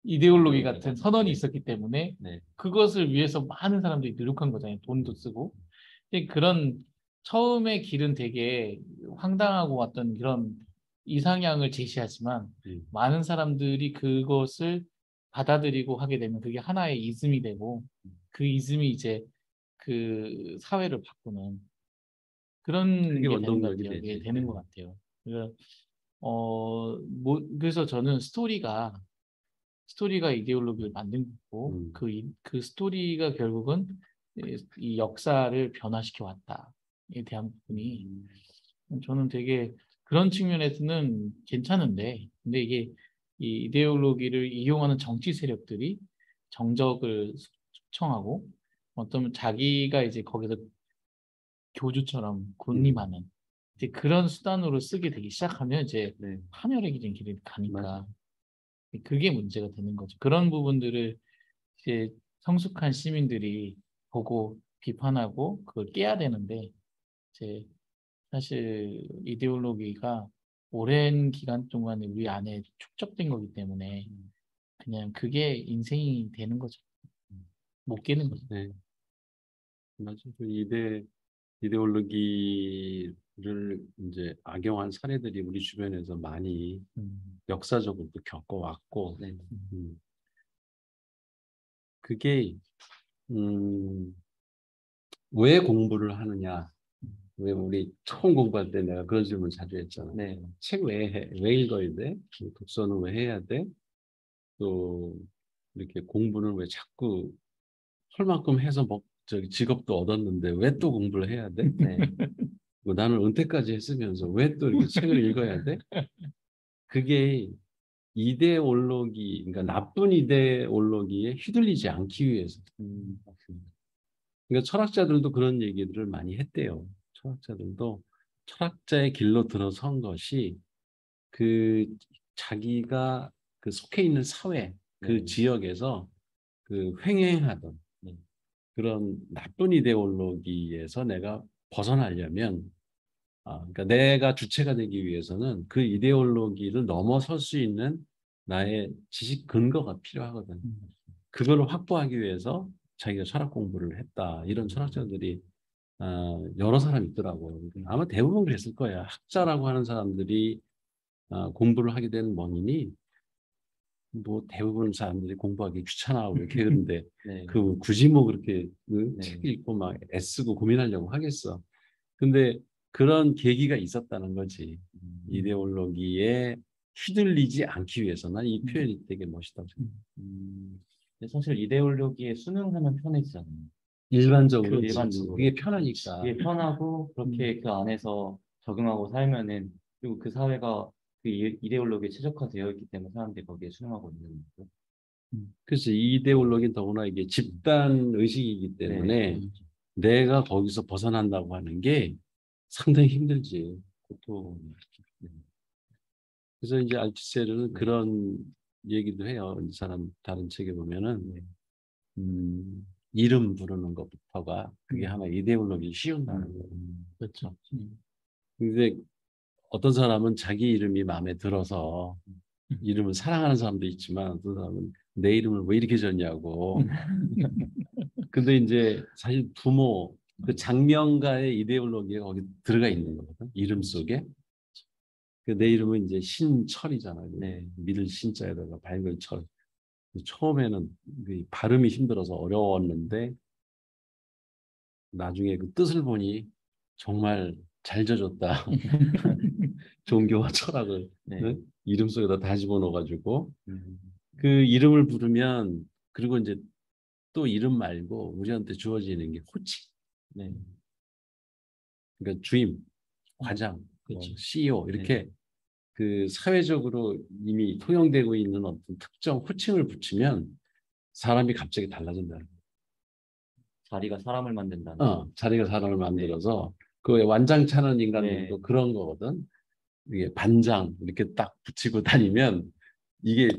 이데올로기 같은 선언이 네. 있었기 때문에 네. 그것을 위해서 많은 사람들이 노력한 거잖아요. 돈도 쓰고. 근데 그런 처음에 길은 되게 황당하고 어떤 그런 이상향을 제시하지만 음, 많은 사람들이 그것을 받아들이고 하게 되면 그게 하나의 이즘이 되고 그 이즘이 이제 그 사회를 바꾸는 그런 그게 게 되는 것 원동력이 같아요. 예, 되지. 되는 것 같아요. 그래서 그래서 저는 스토리가 이데올로기를 만든 거고 음, 그 스토리가 결국은 이 역사를 변화시켜 왔다에 대한 부분이 음, 저는 되게 그런 측면에서는 괜찮은데, 근데 이게 이 이데올로기를 이용하는 정치 세력들이 정적을 숙청하고 어떤 자기가 이제 거기서 교주처럼 음, 군림하는 이제 그런 수단으로 쓰게 되기 시작하면 이제 네. 파멸의 길이 맞아. 가니까 그게 문제가 되는 거죠. 그런 부분들을 이제 성숙한 시민들이 보고 비판하고 그걸 깨야 되는데 이제 사실 이데올로기가 오랜 기간 동안 우리 안에 축적된 거기 때문에 그냥 그게 인생이 되는 거죠. 못 깨는 거죠. 네, 맞아. 그 이데올로기를 이제 악용한 사례들이 우리 주변에서 많이 음, 역사적으로도 겪어왔고, 네. 음, 그게 음, 왜 공부를 하느냐? 왜 우리 처음 공부할 때 내가 그런 질문 자주 했잖아. 네. 책 왜 해? 왜 읽어야 돼? 독서는 왜 해야 돼? 또 이렇게 공부는 왜 자꾸 할 만큼 해서 저기 직업도 얻었는데 왜 또 공부를 해야 돼? 네. 뭐 나는 은퇴까지 했으면서 왜 또 이렇게 책을 읽어야 돼? 그게 이데올로기, 그러니까 나쁜 이데올로기에 휘둘리지 않기 위해서. 맞습니다. 그러니까 철학자들도 그런 얘기들을 많이 했대요. 철학자들도 철학자의 길로 들어선 것이 그 자기가 그 속해 있는 사회, 그 네. 지역에서 그 횡행하던 네. 그런 나쁜 이데올로기에서 내가 벗어나려면, 그러니까 내가 주체가 되기 위해서는 그 이데올로기를 넘어설 수 있는 나의 지식 근거가 필요하거든. 음, 그걸 확보하기 위해서 자기가 철학 공부를 했다. 이런 철학자들이 여러 사람 있더라고요. 아마 대부분 그랬을 거야. 학자라고 하는 사람들이 공부를 하게 되는 원인이 뭐 대부분 사람들이 공부하기 귀찮아하고 이렇게 그런데 네. 그 굳이 뭐 그렇게 그 책 네. 읽고 막 애쓰고 고민하려고 하겠어. 근데 그런 계기가 있었다는 거지. 이데올로기에 휘둘리지 않기 위해서. 난 이 음, 표현이 되게 멋있다고 생각해. 근데 사실 이데올로기에 순응하면 편해지잖아요. 일반적으로 일반적으로. 그게 편하니까. 그게 편하고 그렇게 그 안에서 적응하고 살면은 그리고 그 사회가 그 이데올로기에 최적화되어 있기 때문에 사람들이 거기에 수용하고 있는 거죠. 그래서 이 이데올로기는 더구나 이게 집단 의식이기 네. 때문에 내가 거기서 벗어난다고 하는 게 상당히 힘들지. 보통. 그래서 이제 알투세르는 그런 얘기도 해요. 이 사람 다른 책에 보면은 이름 부르는 것부터가 그게 하나 이데올로기를 씌운다는 거예요. 그렇죠. 근데 어떤 사람은 자기 이름이 마음에 들어서 이름을 사랑하는 사람도 있지만 어떤 사람은 내 이름을 왜 이렇게 졌냐고. 근데 이제 사실 부모 그 장명가의 이데올로기가 거기 들어가 있는 거거든. 이름 속에. 그 내 이름은 이제 신철이잖아요. 네. 믿을 신자에다가 밝을 철. 처음에는 그 발음이 힘들어서 어려웠는데 나중에 그 뜻을 보니 정말 잘 져줬다. 종교와 철학을 네. 네? 이름 속에다 다 집어넣어가지고 그 이름을 부르면 그리고 이제 또 이름 말고 우리한테 주어지는 게 호칭. 네. 그러니까 주임, 과장, 뭐 그렇죠. CEO 이렇게 그 사회적으로 이미 통용되고 있는 어떤 특정 호칭을 붙이면 사람이 갑자기 달라진다는 거예요. 자리가 사람을 만든다는. 자리가 사람을 만들어서 그 완장차는 인간들도 네. 그런 거거든. 이게 반장 이렇게 딱 붙이고 다니면 이게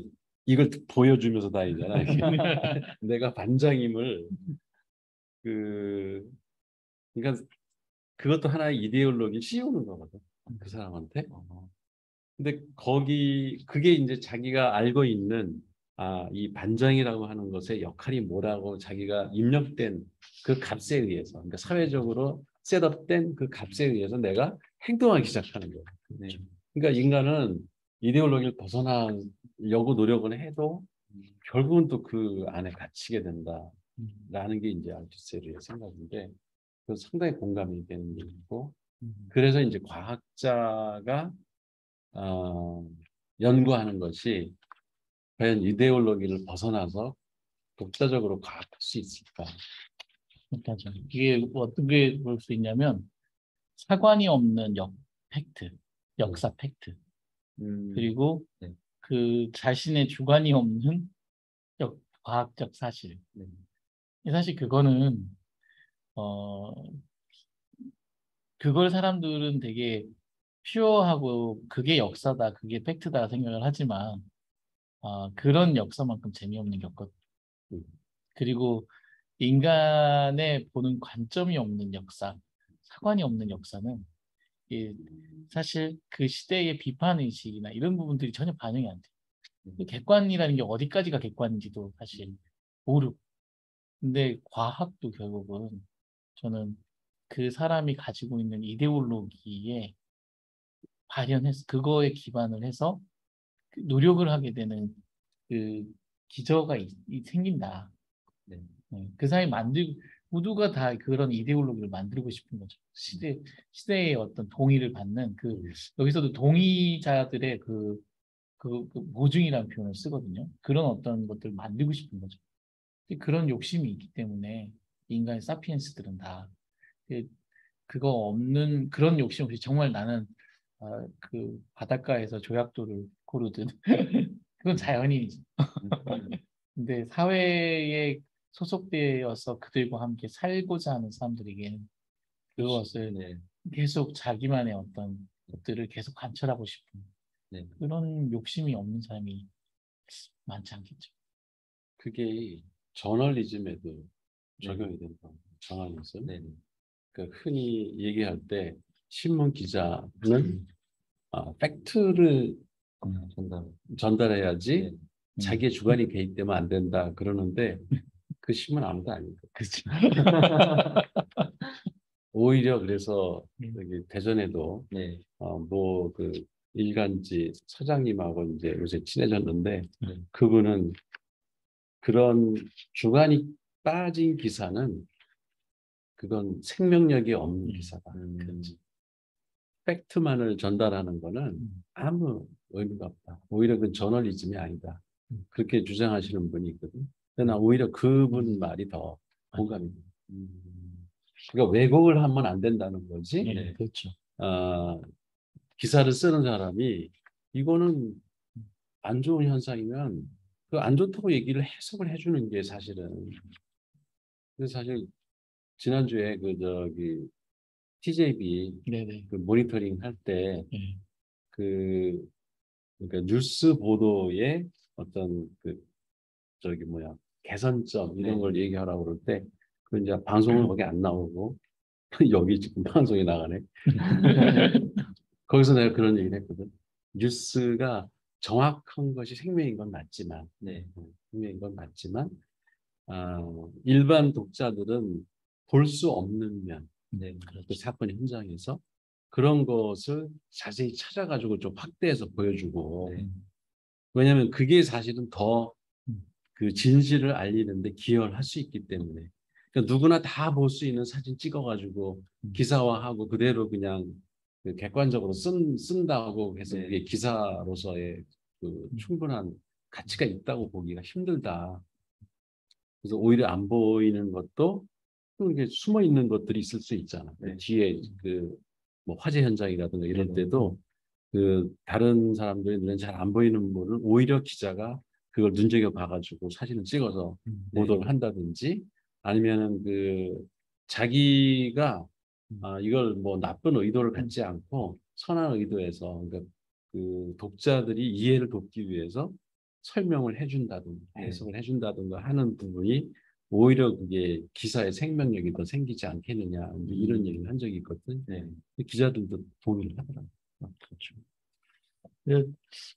이걸 보여주면서 다니잖아. 이게. 내가 반장임을 그 그러니까 그것도 하나의 이데올로기 씌우는 거거든. 그 사람한테. 근데 거기 그게 이제 자기가 알고 있는 이 반장이라고 하는 것의 역할이 뭐라고 자기가 입력된 그 값에 의해서 그러니까 사회적으로 셋업된 그 값에 의해서 내가 행동하기 시작하는 거예요. 네. 그러니까 인간은 이데올로기를 벗어나려고 노력은 해도 결국은 또 그 안에 갇히게 된다라는 게 이제 알투세르의 생각인데 그 상당히 공감이 되는 얘기고 그래서 이제 과학자가 연구하는 것이 과연 이데올로기를 벗어나서 독자적으로 과학할 수 있을까? 그렇죠. 이게 어떻게 볼 수 있냐면 사관이 없는 팩트, 역사 팩트, 그리고 네. 그 자신의 주관이 없는 과학적 사실. 네. 사실 그거는 어 그걸 사람들은 되게 퓨어하고 그게 역사다, 그게 팩트다 생각을 하지만 그런 역사만큼 재미없는 게 없거든. 음, 그리고 인간의 보는 관점이 없는 역사, 사관이 없는 역사는 사실 그 시대의 비판 의식이나 이런 부분들이 전혀 반영이 안 돼. 그 객관이라는 게 어디까지가 객관인지도 사실 모르고. 근데 과학도 결국은 저는 그 사람이 가지고 있는 이데올로기에 발현해서 그거에 기반을 해서 노력을 하게 되는 그 기저가 생긴다. 네. 그 사람이 모두가 다 그런 이데올로기를 만들고 싶은 거죠. 시대의 어떤 동의를 받는 여기서도 동의자들의 그 모증이라는 표현을 쓰거든요. 그런 어떤 것들을 만들고 싶은 거죠. 그런 욕심이 있기 때문에 인간의 사피엔스들은 다 그거 없는 그런 욕심 없이 정말 나는 그 바닷가에서 조약돌을 고르듯 그건 자연인이지. 근데 사회에 소속되어서 그들과 함께 살고자 하는 사람들에게는 그것을 네. 계속 자기만의 어떤 것들을 계속 관철하고 싶은 네. 그런 욕심이 없는 사람이 많지 않겠죠. 그게 저널리즘에도 적용이 된다. 저널리즘. 네. 그 흔히 얘기할 때 신문 기자는 팩트를 전달해야지 네. 자기의 주관이 개입되면 안 된다 그러는데 그 신문 아무도 아닙니다. 그렇죠. 오히려 그래서 여기 대전에도 네. 뭐 그 일간지 사장님하고 이제 요새 친해졌는데 네. 그분은 그런 주관이 빠진 기사는 그건 생명력이 없는 기사다. 팩트만을 전달하는 거는 아무 의미가 없다. 오히려 그건 저널리즘이 아니다. 그렇게 주장하시는 분이 있거든. 근데 나 오히려 그분 말이 더 공감이 돼. 그러니까 왜곡을 하면 안 된다는 거지. 네, 그렇죠. 어, 기사를 쓰는 사람이 이거는 안 좋은 현상이면 그 안 좋다고 얘기를 해석을 해주는 게 사실은. 그래서 사실 지난주에 그 저기 TJB 네네. 그 모니터링 할 때 네. 그 그러니까 뉴스 보도의 어떤 그 저기 뭐야 개선점 이런 걸 얘기하라고 그럴 때 그 이제 방송은 거기 안 나오고 여기 지금 방송이 나가네. 거기서 내가 그런 얘기를 했거든. 뉴스가 정확한 것이 생명인 건 맞지만, 네. 생명인 건 맞지만, 일반 독자들은 볼 수 없는 면, 네. 그 그렇죠. 사건 현장에서 그런 것을 자세히 찾아가지고 좀 확대해서 보여주고, 네. 왜냐하면 그게 사실은 더 음. 그 진실을 알리는데 기여를 할 수 있기 때문에. 그러니까 누구나 다 볼 수 있는 사진 찍어가지고 기사화하고 그대로 그냥 그 객관적으로 쓴다고 해서 네. 그게 기사로서의 그 충분한 가치가 있다고 보기가 힘들다. 그래서 오히려 안 보이는 것도 또 이게 숨어 있는 것들이 있을 수 있잖아. 네. 뒤에 그 뭐 화재 현장이라든가 이럴 네. 때도 그 다른 사람들이 눈에 잘 안 보이는 부분을 오히려 기자가 그걸 눈여겨 봐가지고 사진을 찍어서 네. 보도를 한다든지 아니면은 그 자기가 이걸 뭐 나쁜 의도를 갖지 않고 선한 의도에서 그러니까 그 독자들이 이해를 돕기 위해서 설명을 해준다든가 네. 해석을 해준다든가 하는 부분이 오히려 그게 기사의 생명력이 더 생기지 않겠느냐 이런 얘기를 한 적이 있거든. 네. 기자들도 동의를 하더라고요. 그렇죠.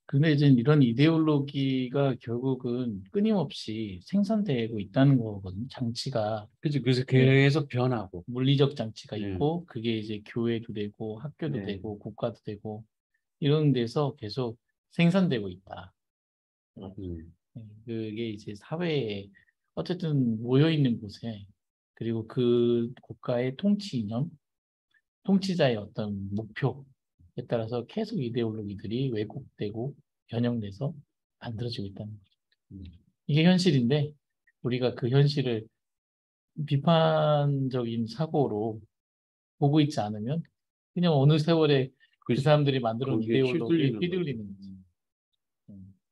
근데 이제 이런 이데올로기가 결국은 끊임없이 생산되고 있다는 거거든요. 장치가 그치, 그래서 네. 계속 변하고. 물리적 장치가 네. 있고 그게 이제 교회도 되고 학교도 네. 되고 국가도 되고 이런 데서 계속 생산되고 있다. 그게 이제 사회에 어쨌든 모여 있는 곳에 그리고 그 국가의 통치 이념, 통치자의 어떤 목표에 따라서 계속 이데올로기들이 왜곡되고 변형돼서 만들어지고 있다는 거죠. 이게 현실인데 우리가 그 현실을 비판적인 사고로 보고 있지 않으면 그냥 어느 세월에 그 그치. 사람들이 만들어 놓은 거기에 이데올로기에 휘둘리는 휘둘리는 거죠. 거지.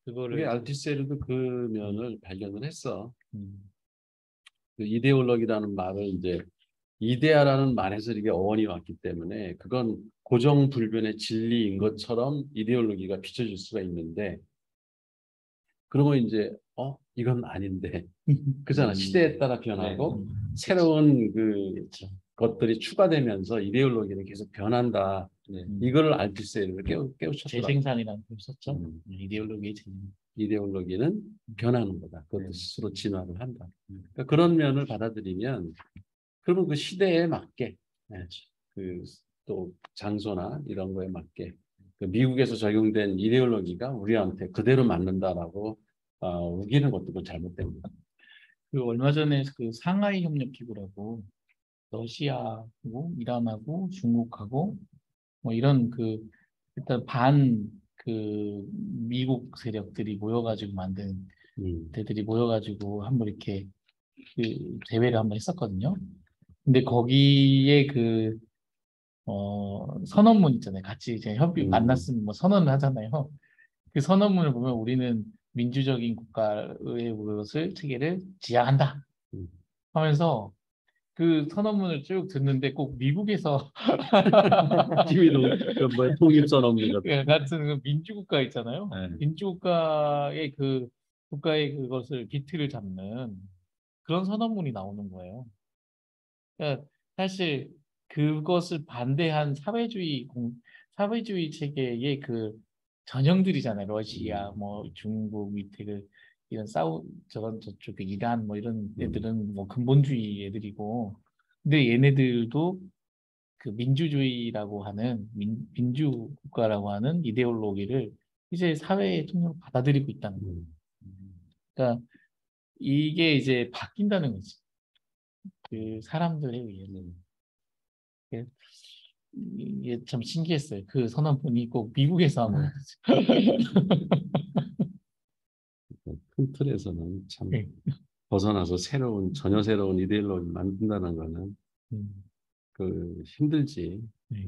그게 그거를 알티세르도 그 면을 발견을 했어. 음, 그 이데올로기라는 말을 이제 이데아라는 말에서 이게 어원이 왔기 때문에 그건 고정불변의 진리인 것처럼 이데올로기가 비춰질 수가 있는데 그러면 이제 이건 아닌데 그잖아. 시대에 따라 변하고 새로운 그 그렇죠. 것들이 추가되면서 이데올로기는 계속 변한다. 네. 이거를 알티세르가 깨우쳤더라고. 재생산이라는 걸 썼죠. 음. 이데올로기의 재생. 이데올로기는 변하는 거다. 그것도 네. 스스로 진화를 한다. 그러니까 그런 면을 받아들이면 그러면 그 시대에 맞게 그 또 장소나 이런 거에 맞게 그 미국에서 적용된 이데올로기가 우리한테 그대로 맞는다라고 우기는 것도 그건 잘못된 거다. 그 얼마 전에 그 상하이 협력 기구라고 러시아하고 이란하고 중국하고 뭐 이런 그 일단 반 그 미국 세력들이 모여가지고 만든 데들이 모여가지고 한번 이렇게 그 대회를 한번 했었거든요. 근데 거기에 그 선언문 있잖아요. 같이 이제 협의 만났으면 뭐 선언을 하잖아요. 그 선언문을 보면 우리는 민주적인 국가의 것을 체계를 지향한다 하면서 그 선언문을 쭉 듣는데 꼭 미국에서 김일동 뭐 통일선언문 같은 그 민주국가 있잖아요. 같은. 민주국가의 그 국가의 그것을 기틀을 잡는 그런 선언문이 나오는 거예요. 그러니까 사실 그것을 반대한 사회주의 체계의 그 전형들이잖아요. 러시아, 뭐 중국 밑에 그 이런 저런 저쪽 그 이란 뭐 이런 애들은 뭐 근본주의 애들이고, 근데 얘네들도 그 민주주의라고 하는 민주국가라고 하는 이데올로기를 이제 사회의 통념으로 받아들이고 있다는 거예요. 그러니까 이게 이제 바뀐다는 거지. 그 사람들에 의해서. 이게 참 신기했어요. 그 선언문이 꼭 미국에서 한 거예요. 큰 틀에서는 참 네. 벗어나서 전혀 새로운 이데올로기 만든다는 거는 음, 그 힘들지. 네.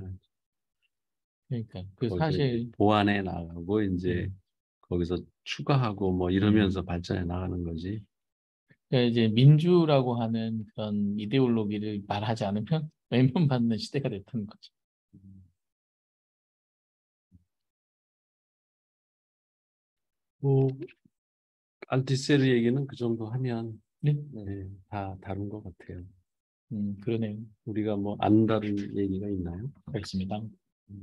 그러니까 그 거기서 사실 보완해 나가고 이제 음, 거기서 추가하고 뭐 이러면서 발전해 나가는 거지. 그러니까 이제 민주라고 하는 그런 이데올로기를 말하지 않으면 외면받는 시대가 됐다는 거죠. 뭐 알티세르 얘기는 그 정도 하면 네, 네, 다 다른 것 같아요. 그러네요. 우리가 뭐 안 다른 얘기가 있나요? 그렇습니다.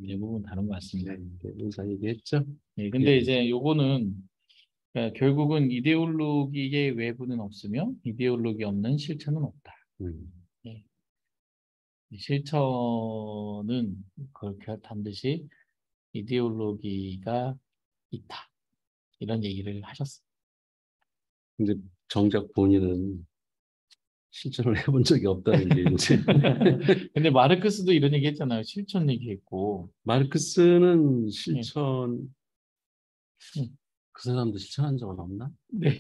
대부분 다른 것 같습니다. 네, 의사 얘기했죠? 네, 예. 근데 이제 요거는 그러니까 결국은 이데올로기의 외부는 없으며 이데올로기 없는 실천은 없다. 음, 네. 실천은 그렇게 반드시 이데올로기가 있다. 이런 얘기를 하셨어요. 근데 정작 본인은 실천을 해본 적이 없다는 게 이제 근데 마르크스도 이런 얘기 했잖아요. 실천 얘기했고. 마르크스는 네. 실천 음. 그 사람도 실천한 적은 없나? 네.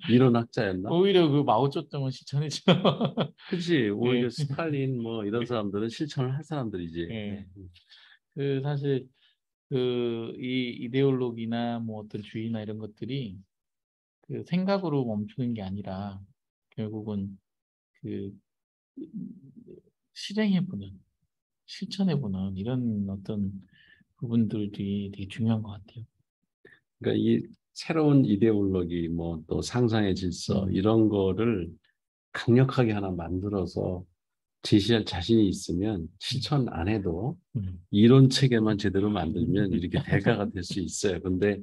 이론 학자였나? 오히려 그 마오쩌둥은 실천했죠. 그치 오히려 예. 스탈린 뭐 이런 사람들은 실천을 할 사람들이지. 예. 그 사실 그 이 이데올로기나 뭐 어떤 주의나 이런 것들이 그 생각으로 멈추는 게 아니라 결국은 그 실행해보는, 실천해보는 이런 어떤 부분들이 되게 중요한 것 같아요. 그러니까 이 새로운 이데올로기 뭐 또 상상의 질서 음. 이런 거를 강력하게 하나 만들어서 제시할 자신이 있으면 실천 안 해도 음. 이론 체계만 제대로 만들면 이렇게 대가가 될 수 있어요. 근데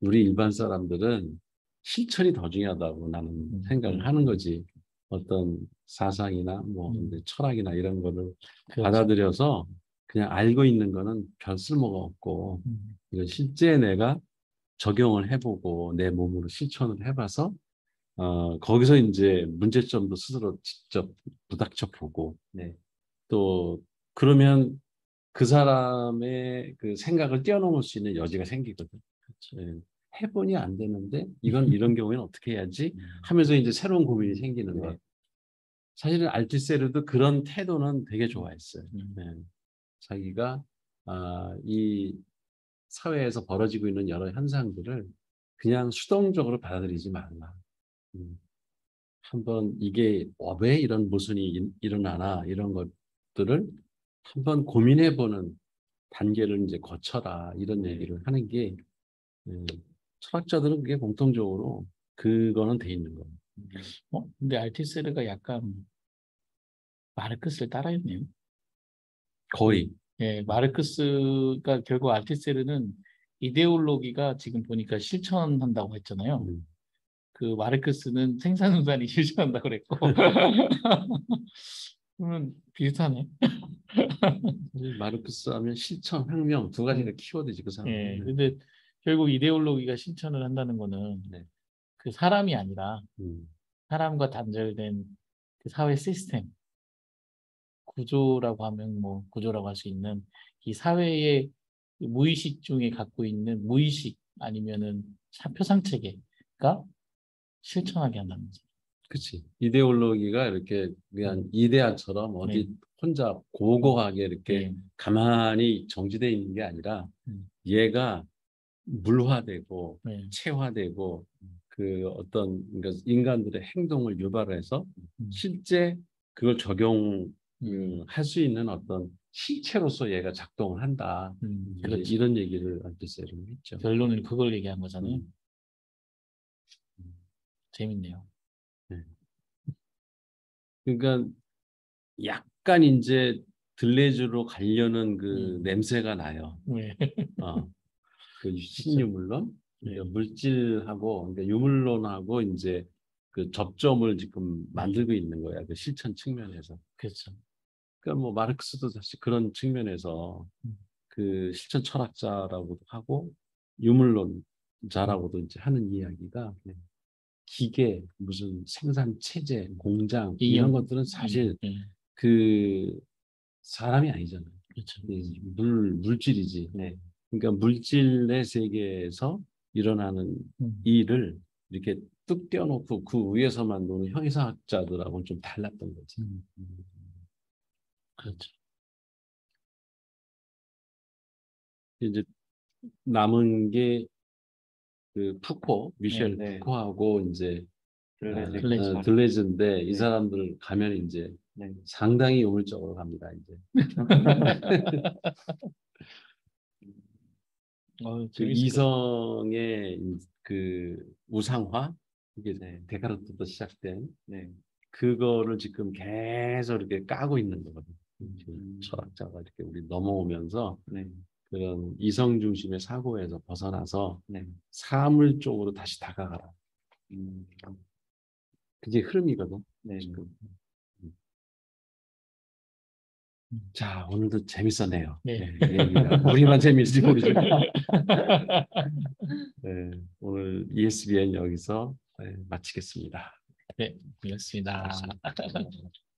우리 일반 사람들은 실천이 더 중요하다고 나는 생각을 하는 거지. 어떤 사상이나 뭐 음. 철학이나 이런 거를 그렇죠. 받아들여서 그냥 알고 있는 거는 별 쓸모가 없고 음. 이건 실제 내가 적용을 해보고 내 몸으로 실천을 해봐서 거기서 이제 문제점도 스스로 직접 부닥쳐 보고 네. 또 그러면 그 사람의 그 생각을 뛰어넘을 수 있는 여지가 생기거든. 예. 해보니 안 되는데 이건 이런 경우에는 어떻게 해야지 하면서 이제 새로운 고민이 생기는 네. 것. 사실은 알티세르도 그런 태도는 되게 좋아했어요. 음. 예. 자기가 이 사회에서 벌어지고 있는 여러 현상들을 그냥 수동적으로 받아들이지 말라. 음. 한번 이게 왜 이런 모순이 일어나나 이런 것들을 한번 고민해보는 단계를 이제 거쳐라 이런 네. 얘기를 하는 게 음, 철학자들은 그게 공통적으로 그거는 돼 있는 거예요. 근데 알티세르가 약간 마르크스를 따라했네요. 거의 예, 마르크스가 결국 알티세르는 이데올로기가 지금 보니까 실천한다고 했잖아요. 음. 그 마르크스는 생산운산이 실천한다고 그랬고. 그러면 비슷하네. 사실 마르크스 하면 실천, 혁명 두 가지가 음. 키워드지 그 예, 사람은. 근데 결국 이데올로기가 실천을 한다는 거는 네. 그 사람이 아니라 음. 사람과 단절된 그 사회 시스템, 구조라고 하면 뭐 구조라고 할 수 있는 이 사회의 무의식 중에 갖고 있는 무의식 아니면은 표상 체계가 실천하게 한다는 거죠. 그치. 이데올로기가 이렇게 그냥 음. 이데아처럼 네. 어디 혼자 고고하게 이렇게 예. 가만히 정지되어 있는 게 아니라 음. 얘가 물화되고 네. 체화되고 그 어떤 그러니까 인간들의 행동을 유발해서 음. 실제 그걸 적용할 음. 수 있는 어떤 실체로서 얘가 작동을 한다. 이제 그렇죠. 이런 얘기를 알테세르는 했죠. 결론은 그걸 얘기한 거잖아요. 음. 재밌네요. 네. 그러니까 약간 이제 들레주로 가려는 그 음. 냄새가 나요. 네. 어, 그 그렇죠. 신유물론, 네. 그러니까 물질하고, 그러니까 유물론하고 이제 그 접점을 지금 만들고 있는 거야. 그 실천 측면에서. 그렇죠. 그러니까 뭐 마르크스도 사실 그런 측면에서 음. 그 실천 철학자라고도 하고 음. 유물론자라고도 이제 하는 이야기가 그냥 기계, 무슨 생산 체제, 공장 이런 이념. 것들은 사실 예. 그 사람이 아니잖아요. 그렇죠. 물질이지. 네. 그러니까 물질의 세계에서 일어나는 음. 일을 이렇게 뚝 떼어놓고 그 위에서만 노는 형이상학자들하고는 좀 달랐던 거지. 그렇죠. 이제 남은 게 그 푸코, 미셸 네. 푸코하고 이제 들레즈. 들레즈. 들레즈인데 이 네. 사람들 가면 이제 네. 상당히 우물적으로 갑니다. 이제 그 재밌을 것 이성의 그 우상화 이게 네. 데카르트부터 시작된 네. 그거를 지금 계속 이렇게 까고 있는 거거든. 지금 철학자가 이렇게 우리 넘어오면서 네. 그런 이성 중심의 사고에서 벗어나서 네. 사물 쪽으로 다시 다가가라. 그게 흐름이거든. 네. 지금. 자, 오늘도 재밌었네요. 네. 이 얘기가. 우리만 재밌을지 모르지만. 네, 오늘 ESBN 여기서 마치겠습니다. 네, 그렇습니다. 고맙습니다.